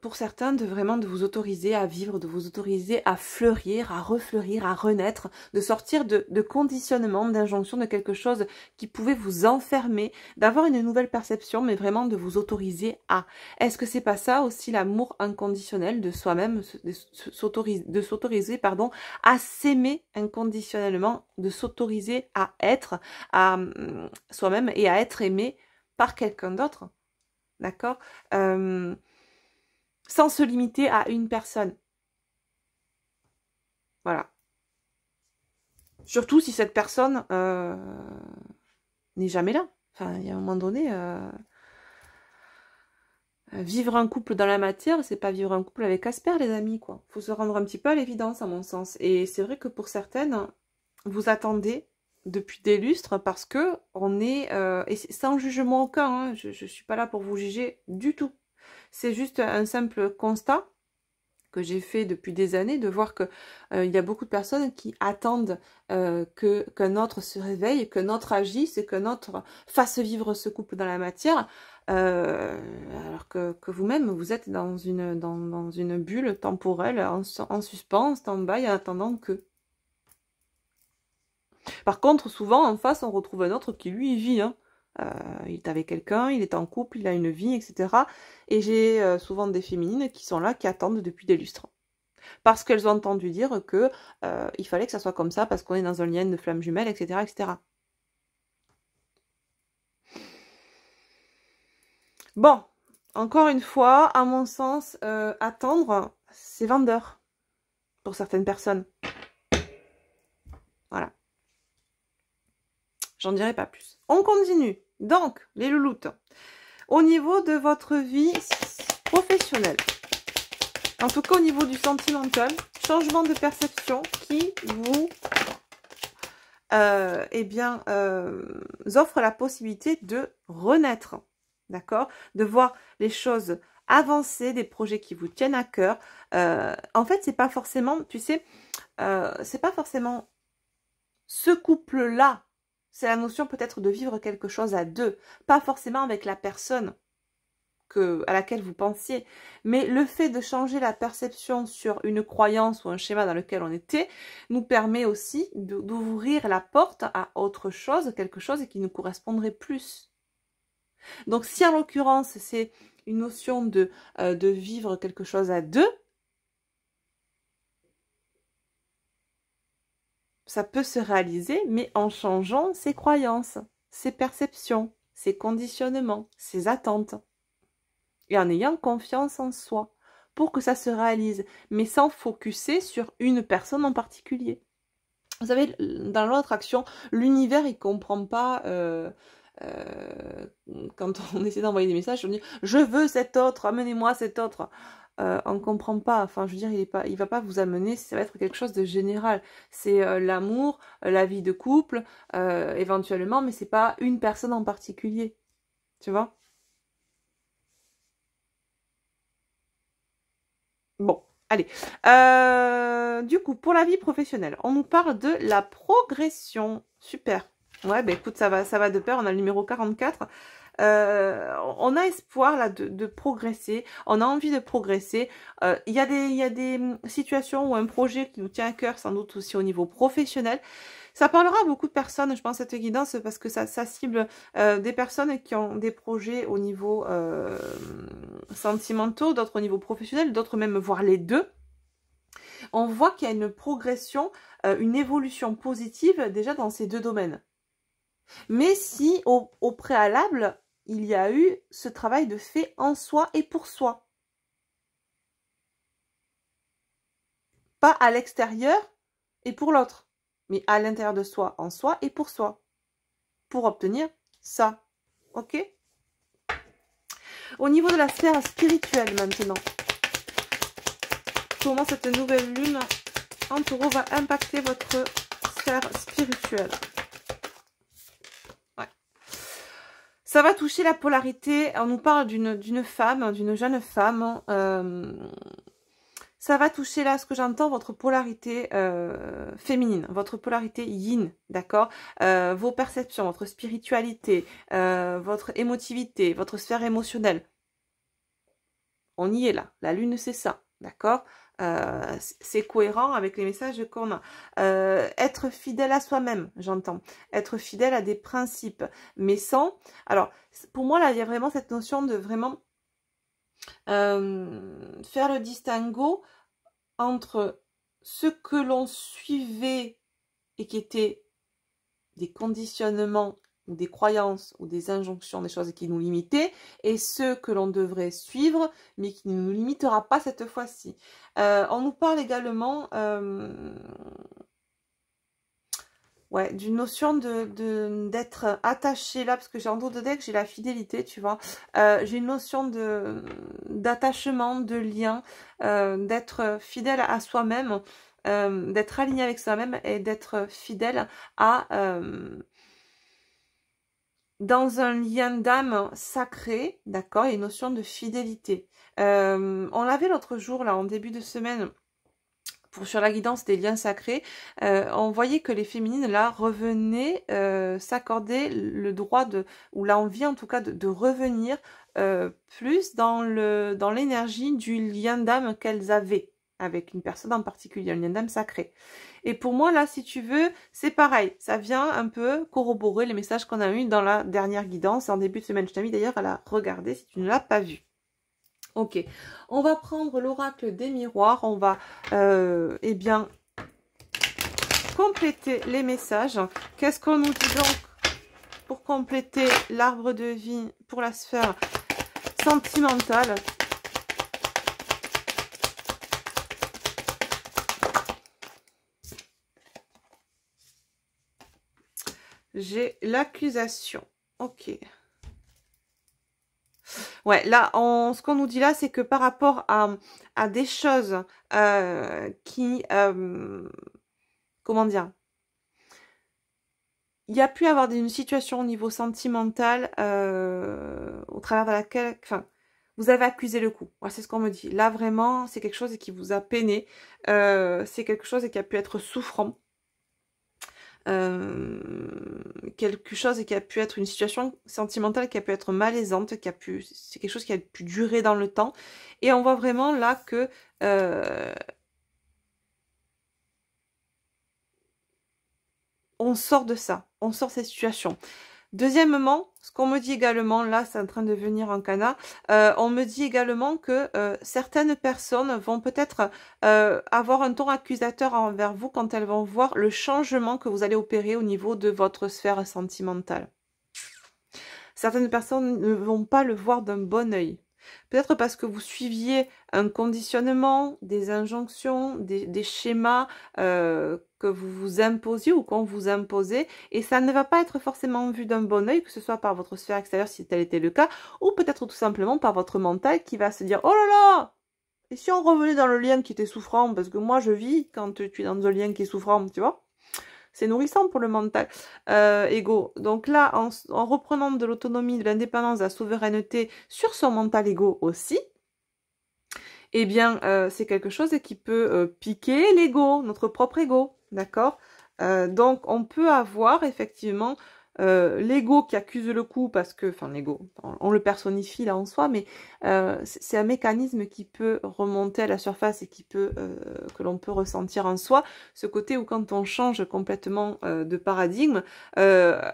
pour certains, de vous autoriser à vivre, de vous autoriser à fleurir, à refleurir, à renaître, de sortir de conditionnement, d'injonction, de quelque chose qui pouvait vous enfermer, d'avoir une nouvelle perception, mais vraiment de vous autoriser à. Est-ce que c'est pas ça aussi l'amour inconditionnel de soi-même, de s'autoriser, pardon, à s'aimer inconditionnellement, de s'autoriser à être à soi-même et à être aimé par quelqu'un d'autre? D'accord, sans se limiter à une personne. Voilà. Surtout si cette personne n'est jamais là. Enfin, il y a un moment donné, vivre un couple dans la matière, c'est pas vivre un couple avec Casper, les amis, quoi. Faut se rendre un petit peu à l'évidence, à mon sens. Et c'est vrai que pour certaines, vous attendez depuis des lustres parce que on est... et sans jugement aucun, hein, je suis pas là pour vous juger du tout. C'est juste un simple constat que j'ai fait depuis des années, de voir que il y a beaucoup de personnes qui attendent qu'un autre se réveille, qu'un autre agisse et qu'un autre fasse vivre ce couple dans la matière, alors que vous-même, vous êtes dans une bulle temporelle, en suspens, en stand-by, en attendant que... Par contre, souvent, en face, on retrouve un autre qui, lui, vit, hein. Il est avec quelqu'un, il est en couple, il a une vie, etc. Et j'ai souvent des féminines qui sont là, qui attendent depuis des lustres. Parce qu'elles ont entendu dire que il fallait que ça soit comme ça, parce qu'on est dans un lien de flamme jumelle, etc., etc. Bon, encore une fois, à mon sens, attendre, c'est vendeur pour certaines personnes. Voilà. J'en dirai pas plus. On continue. Donc, les louloutes. Au niveau de votre vie professionnelle, en tout cas au niveau du sentimental, changement de perception qui vous offre la possibilité de renaître. D'accord? De voir les choses avancer, des projets qui vous tiennent à cœur. En fait, c'est pas forcément, tu sais, c'est pas forcément ce couple-là. C'est la notion peut-être de vivre quelque chose à deux, pas forcément avec la personne à laquelle vous pensiez, mais le fait de changer la perception sur une croyance ou un schéma dans lequel on était nous permet aussi d'ouvrir la porte à autre chose, quelque chose qui nous correspondrait plus. Donc si en l'occurrence c'est une notion de vivre quelque chose à deux, ça peut se réaliser, mais en changeant ses croyances, ses perceptions, ses conditionnements, ses attentes. Et en ayant confiance en soi, pour que ça se réalise, mais sans focuser sur une personne en particulier. Vous savez, dans l'autre action, l'univers, il comprend pas... quand on essaie d'envoyer des messages, on dit « Je veux cet autre, amenez-moi cet autre ». On ne comprend pas, enfin je veux dire, il va pas vous amener, ça va être quelque chose de général. C'est l'amour, la vie de couple, éventuellement, mais c'est pas une personne en particulier. Tu vois? Bon, allez. Du coup, pour la vie professionnelle, on nous parle de la progression. Super. Ouais, ben écoute, ça va de pair. On a le numéro 44. On a espoir là de progresser. On a envie de progresser. Il y a des situations ou un projet qui nous tient à cœur, sans doute aussi au niveau professionnel. Ça parlera à beaucoup de personnes, je pense, cette guidance, parce que ça cible des personnes qui ont des projets au niveau sentimentaux, d'autres au niveau professionnel, d'autres même voir les deux. On voit qu'il y a une progression, une évolution positive déjà dans ces deux domaines. Mais si au préalable, il y a eu ce travail de fait en soi et pour soi. Pas à l'extérieur et pour l'autre, mais à l'intérieur de soi, en soi et pour soi. Pour obtenir ça. Ok? Au niveau de la sphère spirituelle maintenant. Comment cette nouvelle lune en taureau va impacter votre sphère spirituelle? Ouais. Ça va toucher la polarité. On nous parle d'une femme, d'une jeune femme. ça va toucher là, ce que j'entends, votre polarité féminine, votre polarité yin, d'accord, vos perceptions, votre spiritualité, votre émotivité, votre sphère émotionnelle. On y est là. La lune, c'est ça, d'accord. C'est cohérent avec les messages qu'on a. Être fidèle à soi-même, j'entends. Être fidèle à des principes, mais sans... Alors, pour moi, là, il y a vraiment cette notion de vraiment faire le distinguo entre ce que l'on suivait et qui était des conditionnements ou des croyances ou des injonctions, des choses qui nous limitaient, et ceux que l'on devrait suivre, mais qui ne nous limitera pas cette fois-ci. On nous parle également ouais, d'une notion d'être attaché là, parce que j'ai en dos de deck, j'ai la fidélité, tu vois. J'ai une notion d'attachement, de lien, d'être fidèle à soi-même, d'être aligné avec soi-même et d'être fidèle à... dans un lien d'âme sacré, d'accord, il y a une notion de fidélité. On l'avait l'autre jour, là, en début de semaine, sur la guidance des liens sacrés, on voyait que les féminines, là, revenaient s'accorder le droit de, ou l'envie en tout cas, de revenir plus dans l'énergie du lien d'âme qu'elles avaient avec une personne en particulier, un lien d'âme sacré. Et pour moi, là, si tu veux, c'est pareil. Ça vient un peu corroborer les messages qu'on a eus dans la dernière guidance, en début de semaine. Je t'invite d'ailleurs à la regarder si tu ne l'as pas vue. Ok, on va prendre l'oracle des miroirs. On va, eh bien, compléter les messages. Qu'est-ce qu'on nous dit donc pour compléter l'arbre de vie pour la sphère sentimentale ? J'ai l'accusation. Ok. Ouais, là, ce qu'on nous dit là, c'est que par rapport à des choses qui... comment dire ? Il y a pu avoir une situation au niveau sentimental au travers de laquelle... Enfin, vous avez accusé le coup. Voilà, c'est ce qu'on me dit. Là, vraiment, c'est quelque chose qui vous a peiné. C'est quelque chose qui a pu être souffrant. Quelque chose qui a pu être une situation sentimentale qui a pu être malaisante, c'est quelque chose qui a pu durer dans le temps. Et on voit vraiment là que on sort de ça, on sort de cette situation. Deuxièmement, ce qu'on me dit également, là c'est en train de venir en cana, on me dit également que certaines personnes vont peut-être avoir un ton accusateur envers vous quand elles vont voir le changement que vous allez opérer au niveau de votre sphère sentimentale. Certaines personnes ne vont pas le voir d'un bon œil. Peut-être parce que vous suiviez un conditionnement, des injonctions, des schémas que vous vous imposiez ou qu'on vous imposait. Et ça ne va pas être forcément vu d'un bon œil, que ce soit par votre sphère extérieure si tel était le cas, ou peut-être tout simplement par votre mental qui va se dire « Oh là là ! Et si on revenait dans le lien qui était souffrant ?» Parce que moi je vis quand tu es dans un lien qui est souffrant, tu vois. C'est nourrissant pour le mental égo. Donc là, en reprenant de l'autonomie, de l'indépendance, de la souveraineté sur son mental égo aussi, eh bien, c'est quelque chose qui peut piquer l'ego, notre propre ego, d'accord? Donc, on peut avoir effectivement l'ego qui accuse le coup parce que, enfin l'ego, on le personnifie là en soi, mais c'est un mécanisme qui peut remonter à la surface et qui peut que l'on peut ressentir en soi. Ce côté où quand on change complètement de paradigme, bah,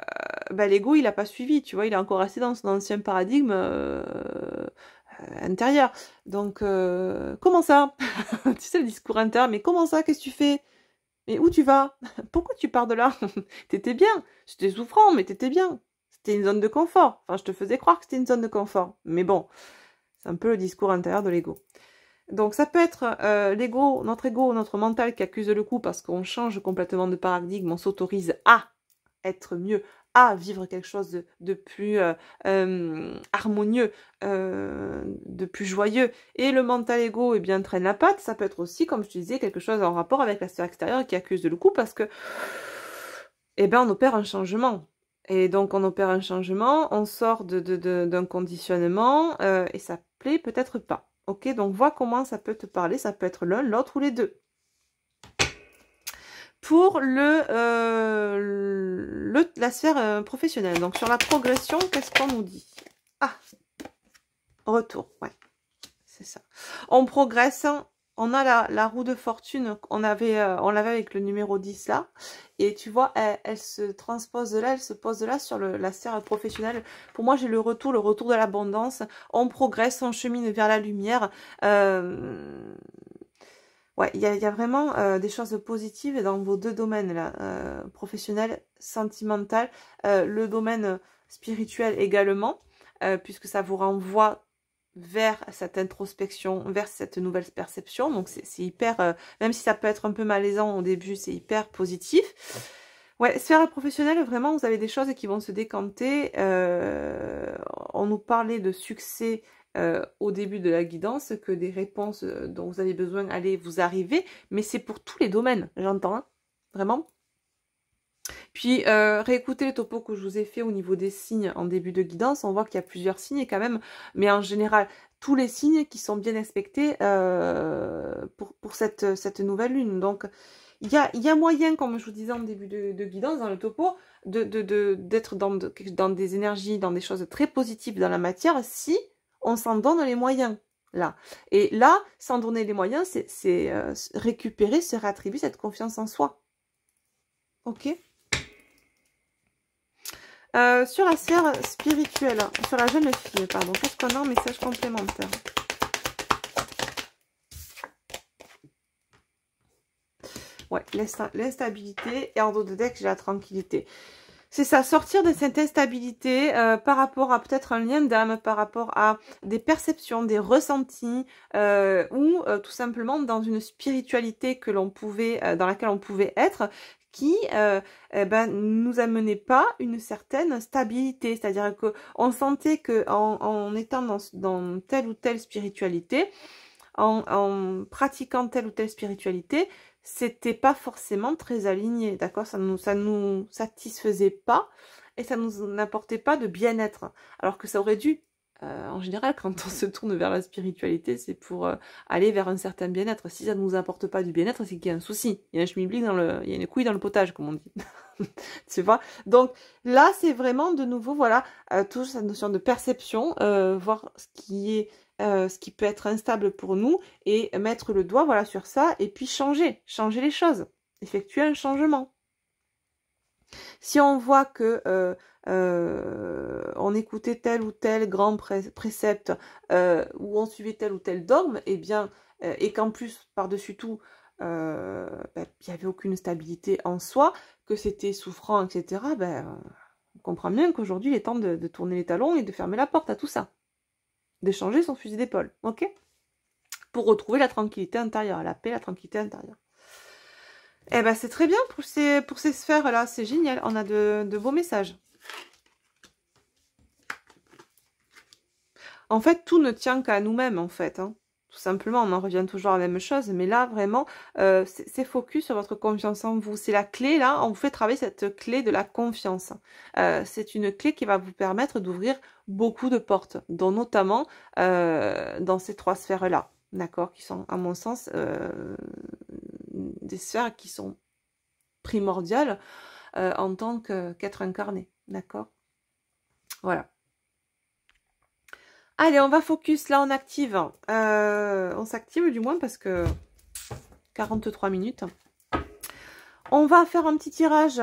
l'ego il a pas suivi, tu vois, il est encore resté dans son ancien paradigme intérieur. Donc comment ça? Tu sais le discours intérieur, mais comment ça? Qu'est-ce que tu fais? Mais où tu vas? Pourquoi tu pars de là? T'étais bien. C'était souffrant, mais t'étais bien. C'était une zone de confort. Enfin, je te faisais croire que c'était une zone de confort. Mais bon, c'est un peu le discours intérieur de l'ego. Donc, ça peut être l'ego, notre mental qui accuse le coup parce qu'on change complètement de paradigme, on s'autorise à être mieux, à vivre quelque chose de plus harmonieux, de plus joyeux. Et le mental égo, eh bien, traîne la patte. Ça peut être aussi, comme je te disais, quelque chose en rapport avec la sphère extérieure qui accuse le coup parce que, eh bien, on opère un changement. Et donc, on opère un changement, on sort d'un conditionnement et ça plaît peut-être pas. Ok, donc vois comment ça peut te parler. Ça peut être l'un, l'autre ou les deux. Pour la sphère professionnelle, donc sur la progression, qu'est-ce qu'on nous dit? Ah, retour, ouais, c'est ça. On progresse, hein. On a la roue de fortune, on l'avait avec le numéro 10 là, et tu vois, elle se transpose de là, elle se pose de là sur la sphère professionnelle. Pour moi, j'ai le retour de l'abondance. On progresse, on chemine vers la lumière. Ouais, il y a vraiment des choses positives dans vos deux domaines là, professionnel, sentimental, le domaine spirituel également, puisque ça vous renvoie vers cette introspection, vers cette nouvelle perception. Donc c'est hyper, même si ça peut être un peu malaisant au début, c'est hyper positif. Ouais, sphère professionnelle, vraiment, vous avez des choses qui vont se décanter. On nous parlait de succès au début de la guidance, que des réponses dont vous avez besoin allaient vous arriver, mais c'est pour tous les domaines, j'entends, hein, vraiment. Puis, réécoutez le topo que je vous ai fait au niveau des signes en début de guidance, on voit qu'il y a plusieurs signes quand même, mais en général, tous les signes qui sont bien expectés pour cette nouvelle lune. Donc, il y a moyen, comme je vous disais en début de guidance, dans le topo, d'être dans des énergies, dans des choses très positives dans la matière, si on s'en donne les moyens. Là. Et là, s'en donner les moyens, c'est récupérer, se réattribuer cette confiance en soi. Ok? Sur la sphère spirituelle, sur la jeune fille, pardon, qu'est-ce qu'on a en message complémentaire? Ouais, l'instabilité, et en dos de deck, j'ai la tranquillité. C'est ça, sortir de cette instabilité par rapport à peut-être un lien d'âme, par rapport à des perceptions, des ressentis, ou tout simplement dans une spiritualité que l'on pouvait, dans laquelle on pouvait être, qui nous amenait pas une certaine stabilité. C'est-à-dire que on sentait que en étant dans telle ou telle spiritualité, en pratiquant telle ou telle spiritualité, c'était pas forcément très aligné, d'accord? Ça nous satisfaisait pas et ça nous n'apportait pas de bien-être. Alors que ça aurait dû, en général, quand on se tourne vers la spiritualité, c'est pour aller vers un certain bien-être. Si ça ne nous apporte pas du bien-être, c'est qu'il y a un souci. Il y a un schmilblick il y a une couille dans le potage, comme on dit. Tu vois? Donc là, c'est vraiment de nouveau, voilà, toujours cette notion de perception, voir ce qui peut être instable pour nous et mettre le doigt, voilà, sur ça et puis changer les choses, effectuer un changement. Si on voit que on écoutait tel ou tel grand précepte ou on suivait tel ou tel dogme, eh bien, et qu'en plus, par-dessus tout, il n'y avait aucune stabilité en soi, que c'était souffrant, etc., on comprend bien qu'aujourd'hui, il est temps de tourner les talons et de fermer la porte à tout ça. D'échanger son fusil d'épaule, ok? Pour retrouver la tranquillité intérieure, la paix, la tranquillité intérieure. Eh ben, c'est très bien pour ces sphères-là, c'est génial, on a de beaux messages. En fait, tout ne tient qu'à nous-mêmes, en fait, hein. Tout simplement, on en revient toujours à la même chose, mais là, vraiment, c'est focus sur votre confiance en vous. C'est la clé, là, on vous fait travailler cette clé de la confiance. C'est une clé qui va vous permettre d'ouvrir beaucoup de portes, dont notamment dans ces trois sphères-là, d'accord, qui sont, à mon sens, des sphères qui sont primordiales en tant qu'être incarné, d'accord? Voilà. Allez, on va focus, là on active. On s'active du moins parce que 43 minutes. On va faire un petit tirage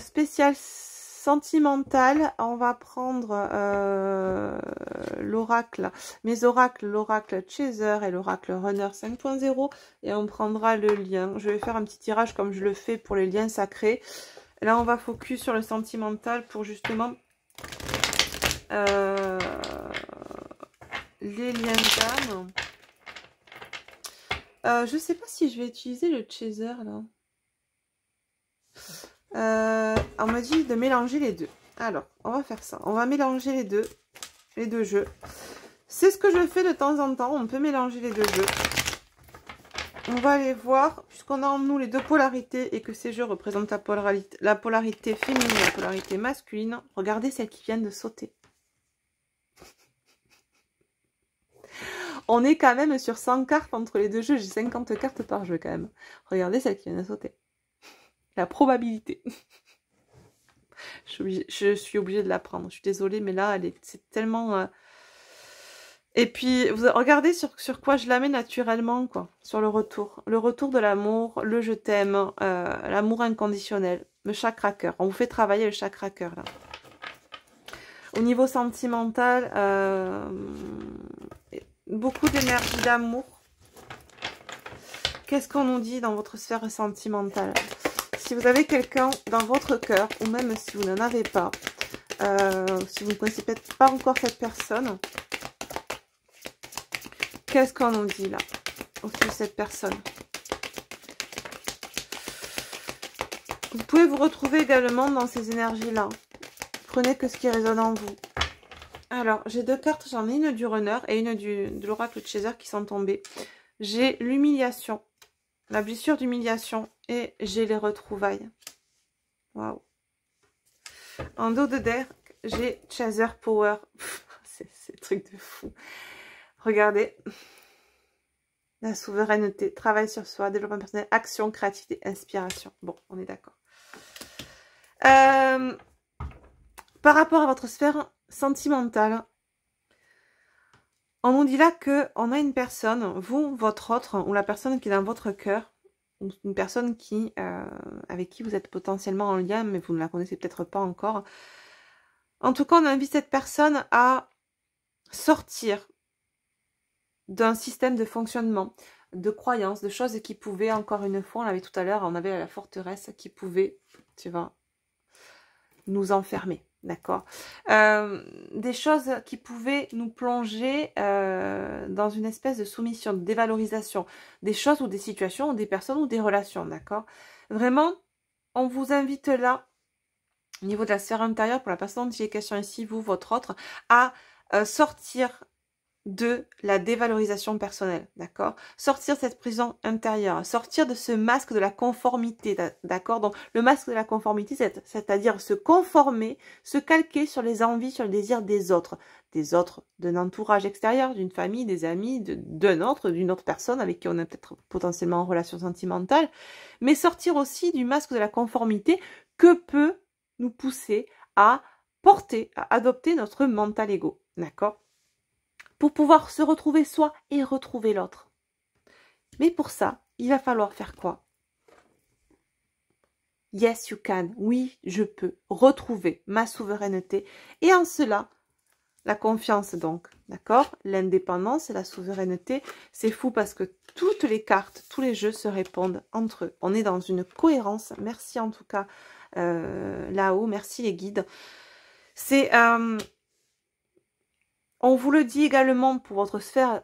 spécial sentimental. On va prendre l'oracle, mes oracles, l'oracle Chaser et l'oracle Runner 5.0. Et on prendra le lien. Je vais faire un petit tirage comme je le fais pour les liens sacrés. Là, on va focus sur le sentimental pour justement... les liens d'âme. Je sais pas si je vais utiliser le chaser là. On m'a dit de mélanger les deux. Alors, on va faire ça. On va mélanger les deux jeux. C'est ce que je fais de temps en temps. On peut mélanger les deux jeux. On va aller voir, puisqu'on a en nous les deux polarités et que ces jeux représentent la polarité féminine et la polarité masculine. Regardez celle qui vient de sauter. On est quand même sur 100 cartes entre les deux jeux. J'ai 50 cartes par jeu quand même. Regardez celle qui vient de sauter. La probabilité. Je suis obligée de la prendre. Je suis désolée, mais là, c'est tellement... Et puis, regardez sur quoi je la mets naturellement, quoi. Sur le retour. Le retour de l'amour, le je t'aime, l'amour inconditionnel, le chakra cœur. On vous fait travailler le chakra cœur, là. Au niveau sentimental, beaucoup d'énergie d'amour. Qu'est-ce qu'on nous dit dans votre sphère sentimentale? Si vous avez quelqu'un dans votre cœur, ou même si vous n'en avez pas, si vous ne connaissez peut-être pas encore cette personne, qu'est-ce qu'on nous dit là, au sujet de cette personne? Vous pouvez vous retrouver également dans ces énergies-là. Prenez que ce qui résonne en vous. Alors, j'ai deux cartes, j'en ai une du runner et une de l'oracle de Chaser qui sont tombées. J'ai l'humiliation, la blessure d'humiliation et j'ai les retrouvailles. Waouh. En dos de deck, j'ai Chaser Power. C'est truc de fou. Regardez. La souveraineté, travail sur soi, développement personnel, action, créativité, inspiration. Bon, on est d'accord. Par rapport à votre sphère sentimentale, on nous dit là qu'on a une personne, vous, votre autre, ou la personne qui est dans votre cœur, ou une personne qui, avec qui vous êtes potentiellement en lien, mais vous ne la connaissez peut-être pas encore. En tout cas, on invite cette personne à sortir d'un système de fonctionnement, de croyances, de choses qui pouvaient, encore une fois, on l'avait tout à l'heure, on avait la forteresse qui pouvait, tu vois, nous enfermer. D'accord. Des choses qui pouvaient nous plonger dans une espèce de soumission, de dévalorisation. Des choses ou des situations ou des personnes ou des relations. D'accord. Vraiment, on vous invite là, au niveau de la sphère intérieure, pour la personne dont il est question ici, vous, votre autre, à sortir de la dévalorisation personnelle, d'accord? Sortir de cette prison intérieure, sortir de ce masque de la conformité, d'accord? Donc, le masque de la conformité, c'est-à-dire se conformer, se calquer sur les envies, sur le désir des autres, d'un entourage extérieur, d'une famille, des amis, d'une autre personne avec qui on est peut-être potentiellement en relation sentimentale, mais sortir aussi du masque de la conformité que peut nous pousser à porter, à adopter notre mental ego, d'accord? Pour pouvoir se retrouver soi et retrouver l'autre. Mais pour ça, il va falloir faire quoi? Yes, you can. Oui, je peux retrouver ma souveraineté. Et en cela, la confiance donc, d'accord? L'indépendance et la souveraineté, c'est fou parce que toutes les cartes, tous les jeux se répondent entre eux. On est dans une cohérence. Merci en tout cas là-haut. Merci les guides. C'est... on vous le dit également pour votre sphère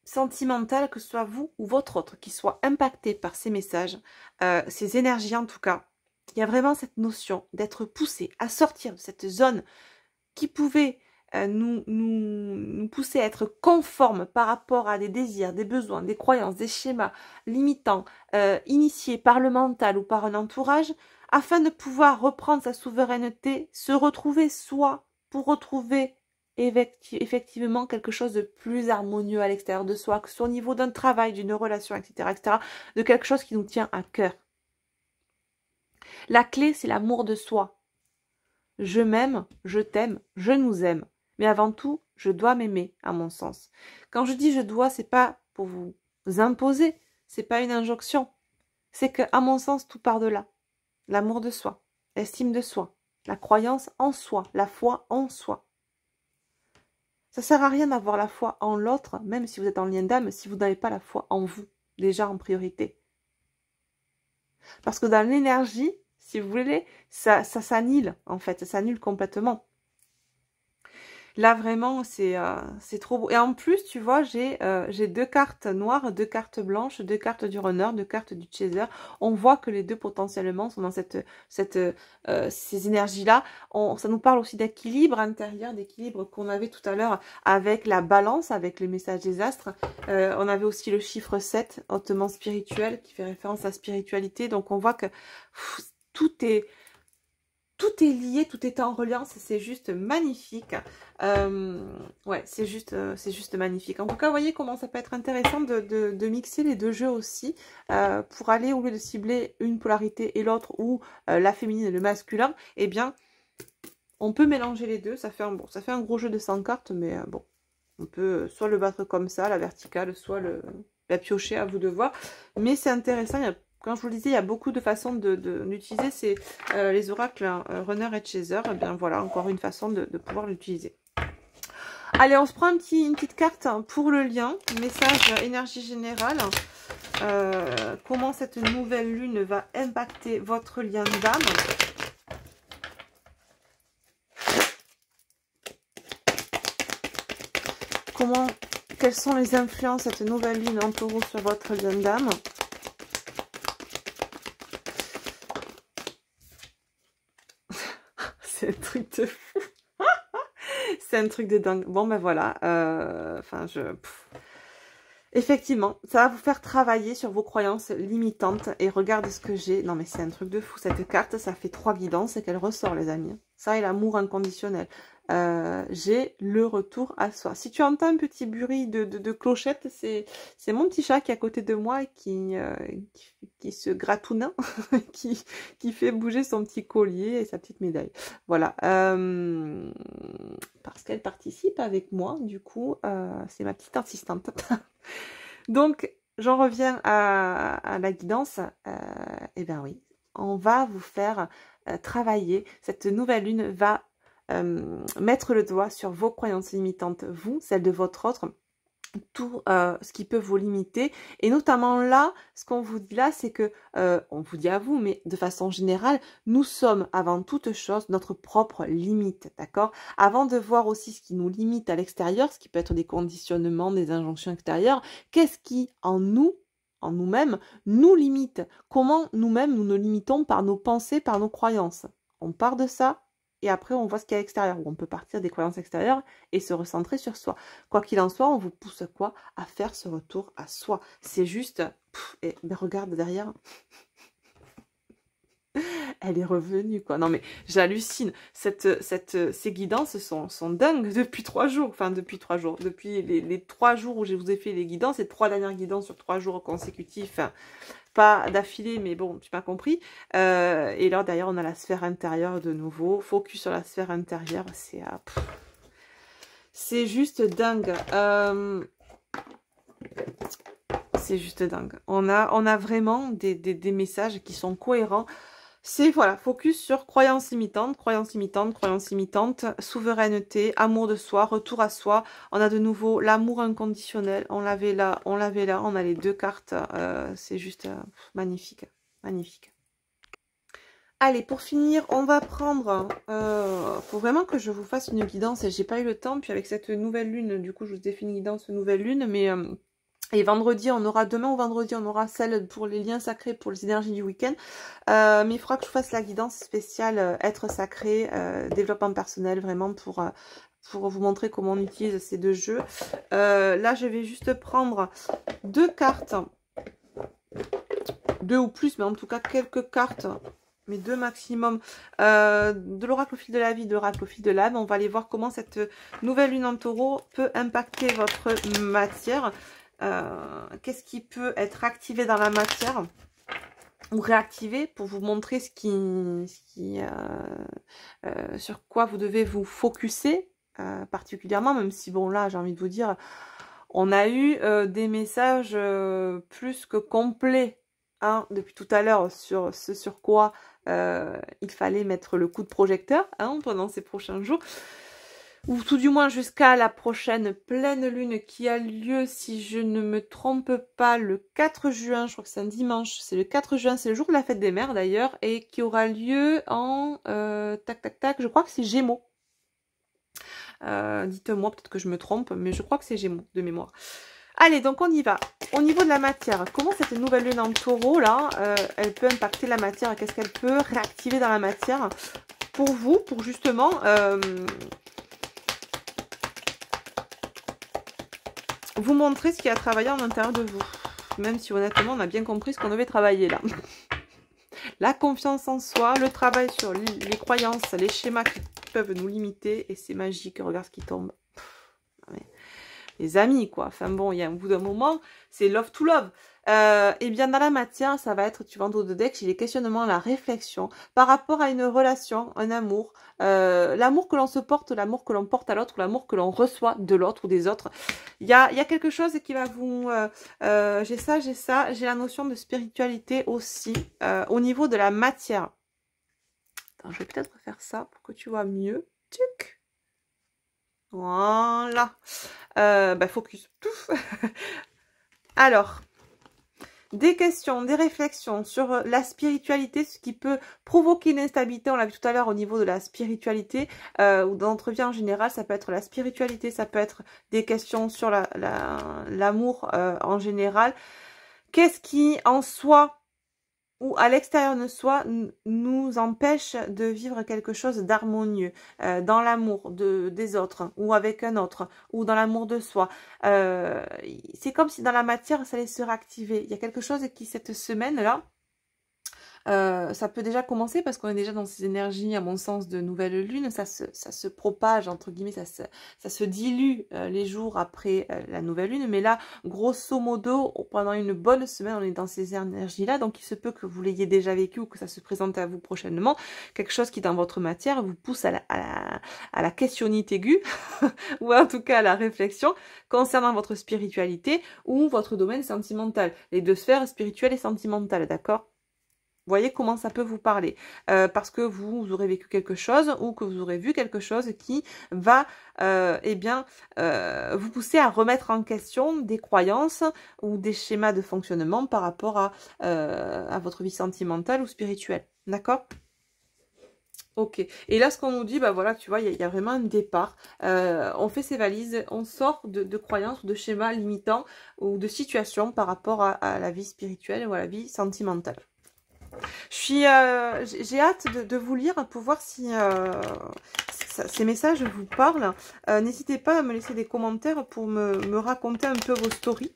sentimentale, que ce soit vous ou votre autre, qui soit impacté par ces messages, ces énergies en tout cas. Il y a vraiment cette notion d'être poussé à sortir de cette zone qui pouvait nous pousser à être conformes par rapport à des désirs, des besoins, des croyances, des schémas limitants, initiés par le mental ou par un entourage, afin de pouvoir reprendre sa souveraineté, se retrouver soi pour retrouver effectivement quelque chose de plus harmonieux à l'extérieur de soi, que ce soit au niveau d'un travail, d'une relation, etc., etc., de quelque chose qui nous tient à cœur. La clé, c'est l'amour de soi. Je m'aime, je t'aime, je nous aime. Mais avant tout, je dois m'aimer, à mon sens. Quand je dis je dois, c'est pas pour vous imposer, c'est pas une injonction. C'est que, à mon sens, tout part de là. L'amour de soi, l'estime de soi, la croyance en soi, la foi en soi. Ça sert à rien d'avoir la foi en l'autre, même si vous êtes en lien d'âme, si vous n'avez pas la foi en vous, déjà en priorité. Parce que dans l'énergie, si vous voulez, ça s'annule, en fait, ça s'annule complètement. Là, vraiment, c'est trop beau. Et en plus, tu vois, j'ai deux cartes noires, deux cartes blanches, deux cartes du runner, deux cartes du chaser. On voit que les deux, potentiellement, sont dans ces énergies-là. Ça nous parle aussi d'équilibre intérieur, d'équilibre qu'on avait tout à l'heure avec la balance, avec les messages des astres. On avait aussi le chiffre 7, hautement spirituel, qui fait référence à la spiritualité. Donc, on voit que tout est tout est lié, tout est en reliance, c'est juste magnifique. Ouais, c'est juste magnifique. En tout cas, vous voyez comment ça peut être intéressant de mixer les deux jeux aussi, pour aller, au lieu de cibler une polarité et l'autre, ou la féminine et le masculin, eh bien, on peut mélanger les deux. Ça fait un gros jeu de 100 cartes, mais bon, on peut soit le battre comme ça, la verticale, soit la piocher, à vous de voir. Mais c'est intéressant, comme je vous le disais, il y a beaucoup de façons d'utiliser les oracles Runner et Chaser. Et bien voilà, encore une façon de pouvoir l'utiliser. Allez, on se prend une petite carte pour le lien. Message énergie générale. Comment cette nouvelle lune va impacter votre lien d'âme. Quelles sont les influences de cette nouvelle lune en taureau sur votre lien d'âme? C'est un truc de fou. C'est un truc de dingue. Bon, ben voilà. Effectivement, ça va vous faire travailler sur vos croyances limitantes. Et regarde ce que j'ai. Non, mais c'est un truc de fou. Cette carte, ça fait 3 guidances et qu'elle ressort, les amis. Ça et l'amour inconditionnel. J'ai le retour à soi. Si tu entends un petit bruit de clochette, c'est mon petit chat qui est à côté de moi et qui se gratoune, qui fait bouger son petit collier et sa petite médaille. Voilà. Parce qu'elle participe avec moi, du coup, c'est ma petite assistante. Donc, j'en reviens à la guidance. Eh bien oui, on va vous faire travailler. Cette nouvelle lune va mettre le doigt sur vos croyances limitantes, vous, celles de votre autre, tout ce qui peut vous limiter. Et notamment là, ce qu'on vous dit là, c'est que, on vous dit à vous, mais de façon générale, nous sommes avant toute chose notre propre limite, d'accord? Avant de voir aussi ce qui nous limite à l'extérieur, ce qui peut être des conditionnements, des injonctions extérieures, qu'est-ce qui, en nous-mêmes, nous limite? Comment nous-mêmes, nous nous limitons par nos pensées, par nos croyances? On part de ça. Et après, on voit ce qu'il y a à l'extérieur, où on peut partir des croyances extérieures et se recentrer sur soi. Quoi qu'il en soit, on vous pousse quoi? À faire ce retour à soi. C'est juste... mais regarde derrière. Elle est revenue, quoi. Non, mais j'hallucine. Ces guidances sont dingues depuis 3 jours. Enfin, depuis 3 jours. Depuis les 3 jours où je vous ai fait les guidances, les 3 dernières guidances sur 3 jours consécutifs. Pas d'affilée, mais bon, tu m'as compris. Et là, d'ailleurs, on a la sphère intérieure de nouveau. Focus sur la sphère intérieure. C'est juste dingue. C'est juste dingue. On a vraiment des messages qui sont cohérents. C'est, voilà, focus sur croyances limitantes, souveraineté, amour de soi, retour à soi. On a de nouveau l'amour inconditionnel. On l'avait là. On a les 2 cartes. C'est juste magnifique. Magnifique. Allez, pour finir, on va prendre... faut vraiment que je vous fasse une guidance. Et j'ai pas eu le temps. Puis avec cette nouvelle lune, du coup, je vous ai fait une guidance nouvelle lune. Mais... et vendredi, demain ou vendredi, on aura celle pour les liens sacrés, pour les énergies du week-end. Mais il faudra que je fasse la guidance spéciale être sacré, développement personnel, vraiment pour vous montrer comment on utilise ces 2 jeux. Là, je vais juste prendre 2 cartes, 2 ou plus, mais en tout cas quelques cartes, mais 2 maximum, de l'oracle au fil de la vie, de l'oracle au fil de l'âme. On va aller voir comment cette nouvelle lune en taureau peut impacter votre matière. Qu'est-ce qui peut être activé dans la matière ou réactivé pour vous montrer sur quoi vous devez vous focuser particulièrement, même si bon là j'ai envie de vous dire on a eu des messages plus que complets hein, depuis tout à l'heure sur ce sur quoi il fallait mettre le coup de projecteur hein, pendant ces prochains jours. Ou tout du moins jusqu'à la prochaine pleine lune qui a lieu, si je ne me trompe pas, le 4 juin, je crois que c'est un dimanche, c'est le 4 juin, c'est le jour de la fête des mères d'ailleurs, et qui aura lieu en, je crois que c'est Gémeaux. Dites-moi, peut-être que je me trompe, mais je crois que c'est Gémeaux de mémoire. Allez, donc on y va. Au niveau de la matière, comment cette nouvelle lune en taureau, là, elle peut impacter la matière? Qu'est-ce qu'elle peut réactiver dans la matière pour vous, pour justement... vous montrer ce qui a travaillé en l'intérieur de vous. Même si honnêtement, on a bien compris ce qu'on devait travailler là. la confiance en soi, le travail sur les croyances, les schémas qui peuvent nous limiter. Et c'est magique, regarde ce qui tombe. Les amis, quoi. Enfin bon, il y a un bout d'un moment, c'est love to love. Et bien dans la matière, ça va être, tu vas en dos de deck, j'ai les questionnements, la réflexion par rapport à une relation, un amour, l'amour que l'on se porte, l'amour que l'on porte à l'autre, l'amour que l'on reçoit de l'autre ou des autres. Il y a quelque chose qui va vous... j'ai ça, j'ai la notion de spiritualité aussi au niveau de la matière. Attends, je vais peut-être faire ça pour que tu vois mieux. Tuc. Voilà. Focus. Alors, des questions, des réflexions sur la spiritualité, ce qui peut provoquer une instabilité, on l'a vu tout à l'heure au niveau de la spiritualité, ou de notre vie en général, ça peut être la spiritualité, ça peut être des questions sur l'amour en général. Qu'est-ce qui, en soi, ou à l'extérieur de soi, nous empêche de vivre quelque chose d'harmonieux dans l'amour des autres, ou avec un autre, ou dans l'amour de soi. C'est comme si dans la matière, ça allait se réactiver. Il y a quelque chose qui, cette semaine-là, ça peut déjà commencer parce qu'on est déjà dans ces énergies, à mon sens, de nouvelle lune. Ça se propage, entre guillemets, ça se dilue les jours après la nouvelle lune. Mais là, grosso modo, pendant une bonne semaine, on est dans ces énergies-là. Donc, il se peut que vous l'ayez déjà vécu ou que ça se présente à vous prochainement. Quelque chose qui, dans votre matière, vous pousse à la questionnite aiguë ou en tout cas à la réflexion concernant votre spiritualité ou votre domaine sentimental. Les deux sphères, spirituelle et sentimentale, d'accord ? Voyez comment ça peut vous parler. Parce que vous aurez vécu quelque chose ou que vous aurez vu quelque chose qui va vous pousser à remettre en question des croyances ou des schémas de fonctionnement par rapport à votre vie sentimentale ou spirituelle. D'accord ? Ok. Et là, ce qu'on nous dit, bah voilà, tu vois, il y a vraiment un départ. On fait ses valises, on sort de croyances ou de schémas limitants ou de situations par rapport à la vie spirituelle ou à la vie sentimentale. J'ai hâte de vous lire pour voir si ces messages vous parlent. N'hésitez pas à me laisser des commentaires pour me raconter un peu vos stories.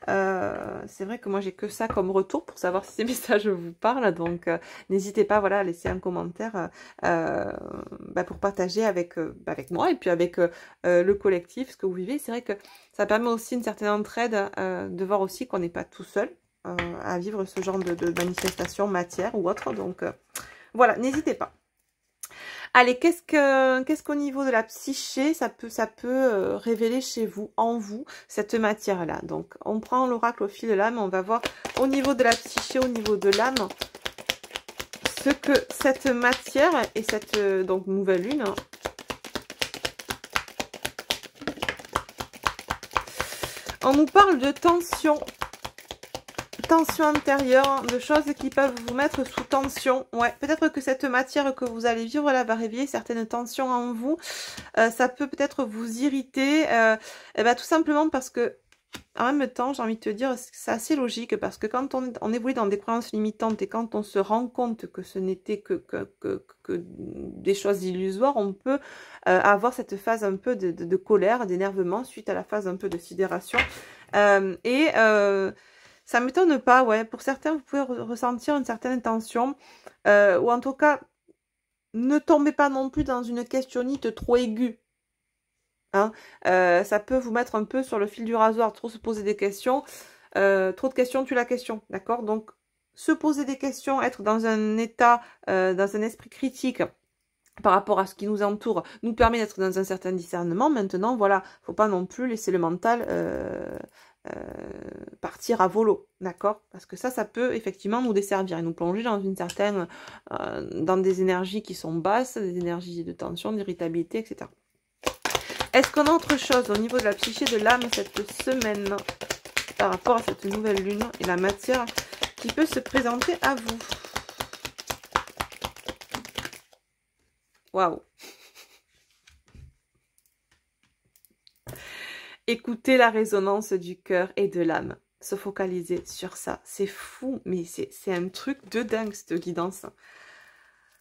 C'est vrai que moi j'ai que ça comme retour pour savoir si ces messages vous parlent. Donc n'hésitez pas, voilà, à laisser un commentaire pour partager avec moi et puis avec le collectif ce que vous vivez. C'est vrai que ça permet aussi une certaine entraide de voir aussi qu'on n'est pas tout seul à vivre ce genre de manifestation matière ou autre. Donc voilà, n'hésitez pas. Allez, qu'est-ce qu'au niveau de la psyché, ça peut révéler chez vous, en vous, cette matière-là. Donc, on prend l'oracle au fil de l'âme, on va voir au niveau de la psyché, au niveau de l'âme, ce que cette matière et cette donc nouvelle lune, on nous parle de tension intérieure, de choses qui peuvent vous mettre sous tension. Ouais, peut-être que cette matière que vous allez vivre là va réveiller certaines tensions en vous. Ça peut peut-être vous irriter, tout simplement parce que, en même temps, j'ai envie de te dire, c'est assez logique parce que quand on évolue dans des croyances limitantes et quand on se rend compte que ce n'était que des choses illusoires, on peut avoir cette phase un peu de colère, d'énervement suite à la phase un peu de sidération. Ça ne m'étonne pas, ouais. Pour certains, vous pouvez ressentir une certaine tension. Ou en tout cas, ne tombez pas non plus dans une questionnite trop aiguë. Hein. Ça peut vous mettre un peu sur le fil du rasoir, trop se poser des questions. Trop de questions tue la question, d'accord? Donc, se poser des questions, être dans un état, dans un esprit critique par rapport à ce qui nous entoure, nous permet d'être dans un certain discernement. Maintenant, voilà, faut pas non plus laisser le mental partir à volo, d'accord? Parce que ça peut effectivement nous desservir et nous plonger dans une certaine, dans des énergies qui sont basses, des énergies de tension, d'irritabilité, etc. Est-ce qu'on a autre chose au niveau de la psyché de l'âme cette semaine par rapport à cette nouvelle lune et la matière qui peut se présenter à vous? Waouh! Écoutez la résonance du cœur et de l'âme. Se focaliser sur ça. C'est fou, mais c'est un truc de dingue, cette guidance.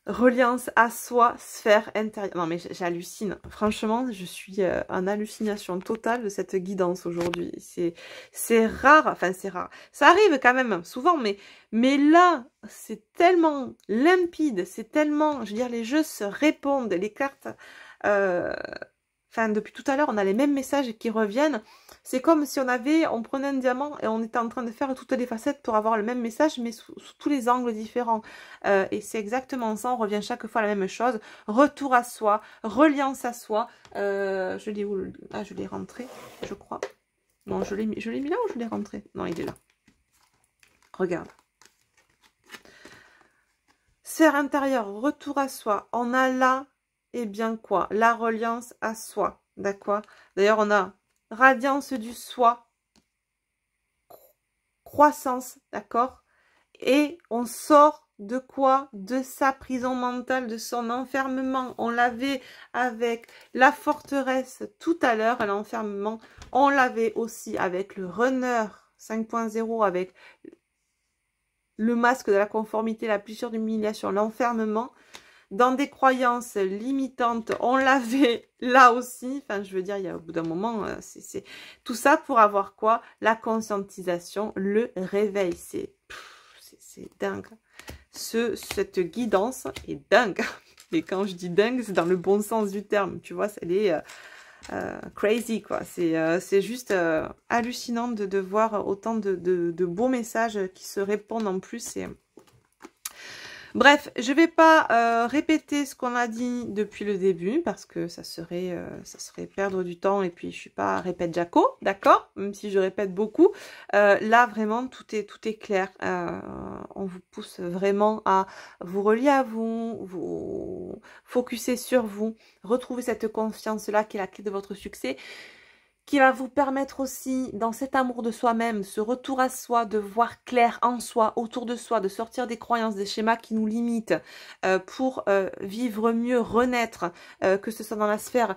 reliance à soi, sphère intérieure. Non mais j'hallucine. Franchement, je suis en hallucination totale de cette guidance aujourd'hui. C'est rare, enfin c'est rare. Ça arrive quand même souvent, mais là, c'est tellement limpide, c'est tellement, je veux dire, les jeux se répondent, les cartes... Enfin, depuis tout à l'heure, on a les mêmes messages qui reviennent. C'est comme si on prenait un diamant et on était en train de faire toutes les facettes pour avoir le même message, mais sous tous les angles différents. Et c'est exactement ça, on revient chaque fois à la même chose. Retour à soi, reliance à soi. Je l'ai où? Ah, je l'ai rentré, je crois. Non, je l'ai mis là ou je l'ai rentré? Non, il est là. Regarde. Sphère intérieure, retour à soi. On a là... Eh bien quoi? La reliance à soi, d'accord? D'ailleurs, on a radiance du soi, croissance, d'accord? Et on sort de quoi? De sa prison mentale, de son enfermement. On l'avait avec la forteresse tout à l'heure, l'enfermement. On l'avait aussi avec le runner 5.0, avec le masque de la conformité, la plissure d'humiliation, l'enfermement. Dans des croyances limitantes, on l'avait là aussi. Enfin, je veux dire, il y a au bout d'un moment, c'est tout ça pour avoir quoi? La conscientisation, le réveil. C'est dingue. Cette guidance est dingue. Et quand je dis dingue, c'est dans le bon sens du terme. Tu vois, elle est crazy, quoi. C'est juste hallucinant de voir autant de beaux messages qui se répondent en plus. Bref, je ne vais pas répéter ce qu'on a dit depuis le début parce que ça serait perdre du temps et puis je suis pas répète Jaco, d'accord? Même si je répète beaucoup, là vraiment tout est clair. On vous pousse vraiment à vous relier à vous, vous focuser sur vous, retrouver cette confiance-là qui est la clé de votre succès, qui va vous permettre aussi, dans cet amour de soi-même, ce retour à soi, de voir clair en soi, autour de soi, de sortir des croyances, des schémas qui nous limitent, pour vivre mieux, renaître, que ce soit dans la sphère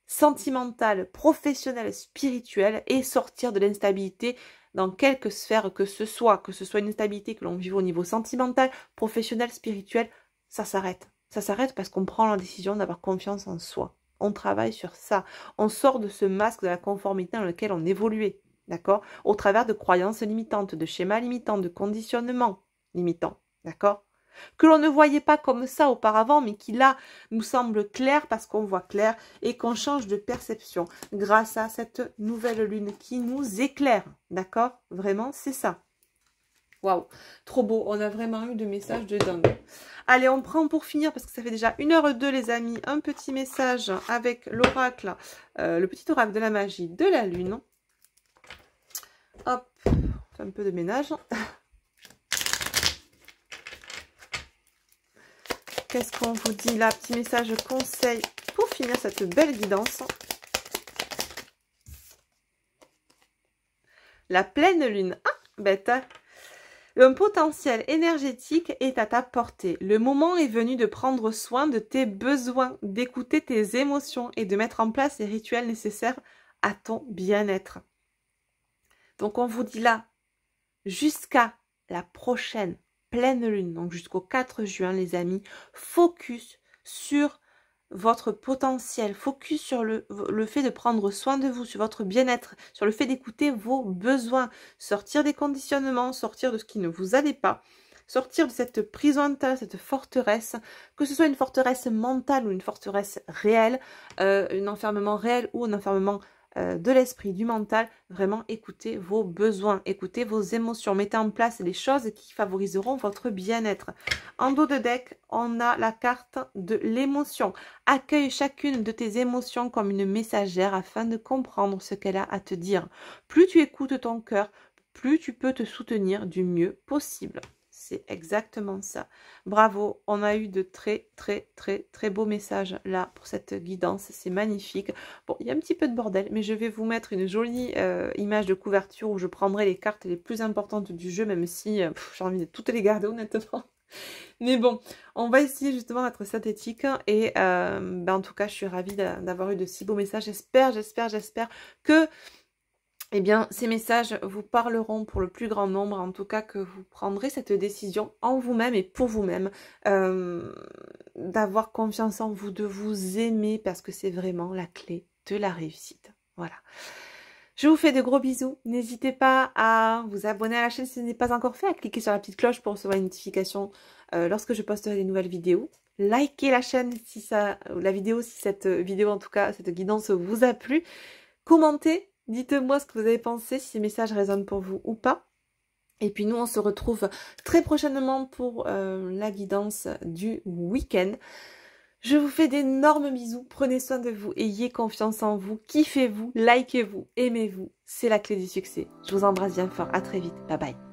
sentimentale, professionnelle, spirituelle, et sortir de l'instabilité dans quelque sphère que ce soit une instabilité que l'on vive au niveau sentimental, professionnel, spirituel, ça s'arrête. Ça s'arrête parce qu'on prend la décision d'avoir confiance en soi. On travaille sur ça. On sort de ce masque de la conformité dans lequel on évoluait, d'accord? Au travers de croyances limitantes, de schémas limitants, de conditionnements limitants, d'accord? Que l'on ne voyait pas comme ça auparavant, mais qui là nous semble clair parce qu'on voit clair et qu'on change de perception grâce à cette nouvelle lune qui nous éclaire, d'accord? Vraiment, c'est ça. Waouh, trop beau, on a vraiment eu de messages de dingue. Allez, on prend pour finir, parce que ça fait déjà 1h02 les amis, un petit message avec l'oracle, le petit oracle de la magie de la lune. Hop, on fait un peu de ménage. Qu'est-ce qu'on vous dit là? Petit message conseil pour finir cette belle guidance. La pleine lune. Ah, bête. Un potentiel énergétique est à ta portée. Le moment est venu de prendre soin de tes besoins, d'écouter tes émotions et de mettre en place les rituels nécessaires à ton bien-être. Donc on vous dit là, jusqu'à la prochaine pleine lune, donc jusqu'au 4 juin les amis, focus sur votre potentiel, focus sur le fait de prendre soin de vous, sur votre bien-être, sur le fait d'écouter vos besoins, sortir des conditionnements, sortir de ce qui ne vous allait pas, sortir de cette prison mentale, cette forteresse, que ce soit une forteresse mentale ou une forteresse réelle, un enfermement réel ou un enfermement de l'esprit, du mental. Vraiment écoutez vos besoins, écoutez vos émotions, mettez en place les choses qui favoriseront votre bien-être. En dos de deck, on a la carte de l'émotion. Accueille chacune de tes émotions comme une messagère afin de comprendre ce qu'elle a à te dire. Plus tu écoutes ton cœur, plus tu peux te soutenir du mieux possible. C'est exactement ça. Bravo, on a eu de très beaux messages là pour cette guidance. C'est magnifique. Bon, il y a un petit peu de bordel, mais je vais vous mettre une jolie image de couverture où je prendrai les cartes les plus importantes du jeu, même si j'ai envie de toutes les garder honnêtement. Mais bon, on va essayer justement d'être synthétique et en tout cas, je suis ravie d'avoir eu de si beaux messages. J'espère que eh bien, ces messages vous parleront pour le plus grand nombre, en tout cas que vous prendrez cette décision en vous-même et pour vous-même, d'avoir confiance en vous, de vous aimer, parce que c'est vraiment la clé de la réussite. Voilà. Je vous fais de gros bisous. N'hésitez pas à vous abonner à la chaîne si ce n'est pas encore fait, à cliquer sur la petite cloche pour recevoir une notification lorsque je posterai des nouvelles vidéos. Likez la chaîne si la vidéo, si cette vidéo en tout cas, cette guidance vous a plu. Commentez. Dites-moi ce que vous avez pensé, si ces messages résonnent pour vous ou pas. Et puis nous, on se retrouve très prochainement pour la guidance du week-end. Je vous fais d'énormes bisous. Prenez soin de vous, ayez confiance en vous, kiffez-vous, likez-vous, aimez-vous. C'est la clé du succès. Je vous embrasse bien fort. À très vite. Bye bye.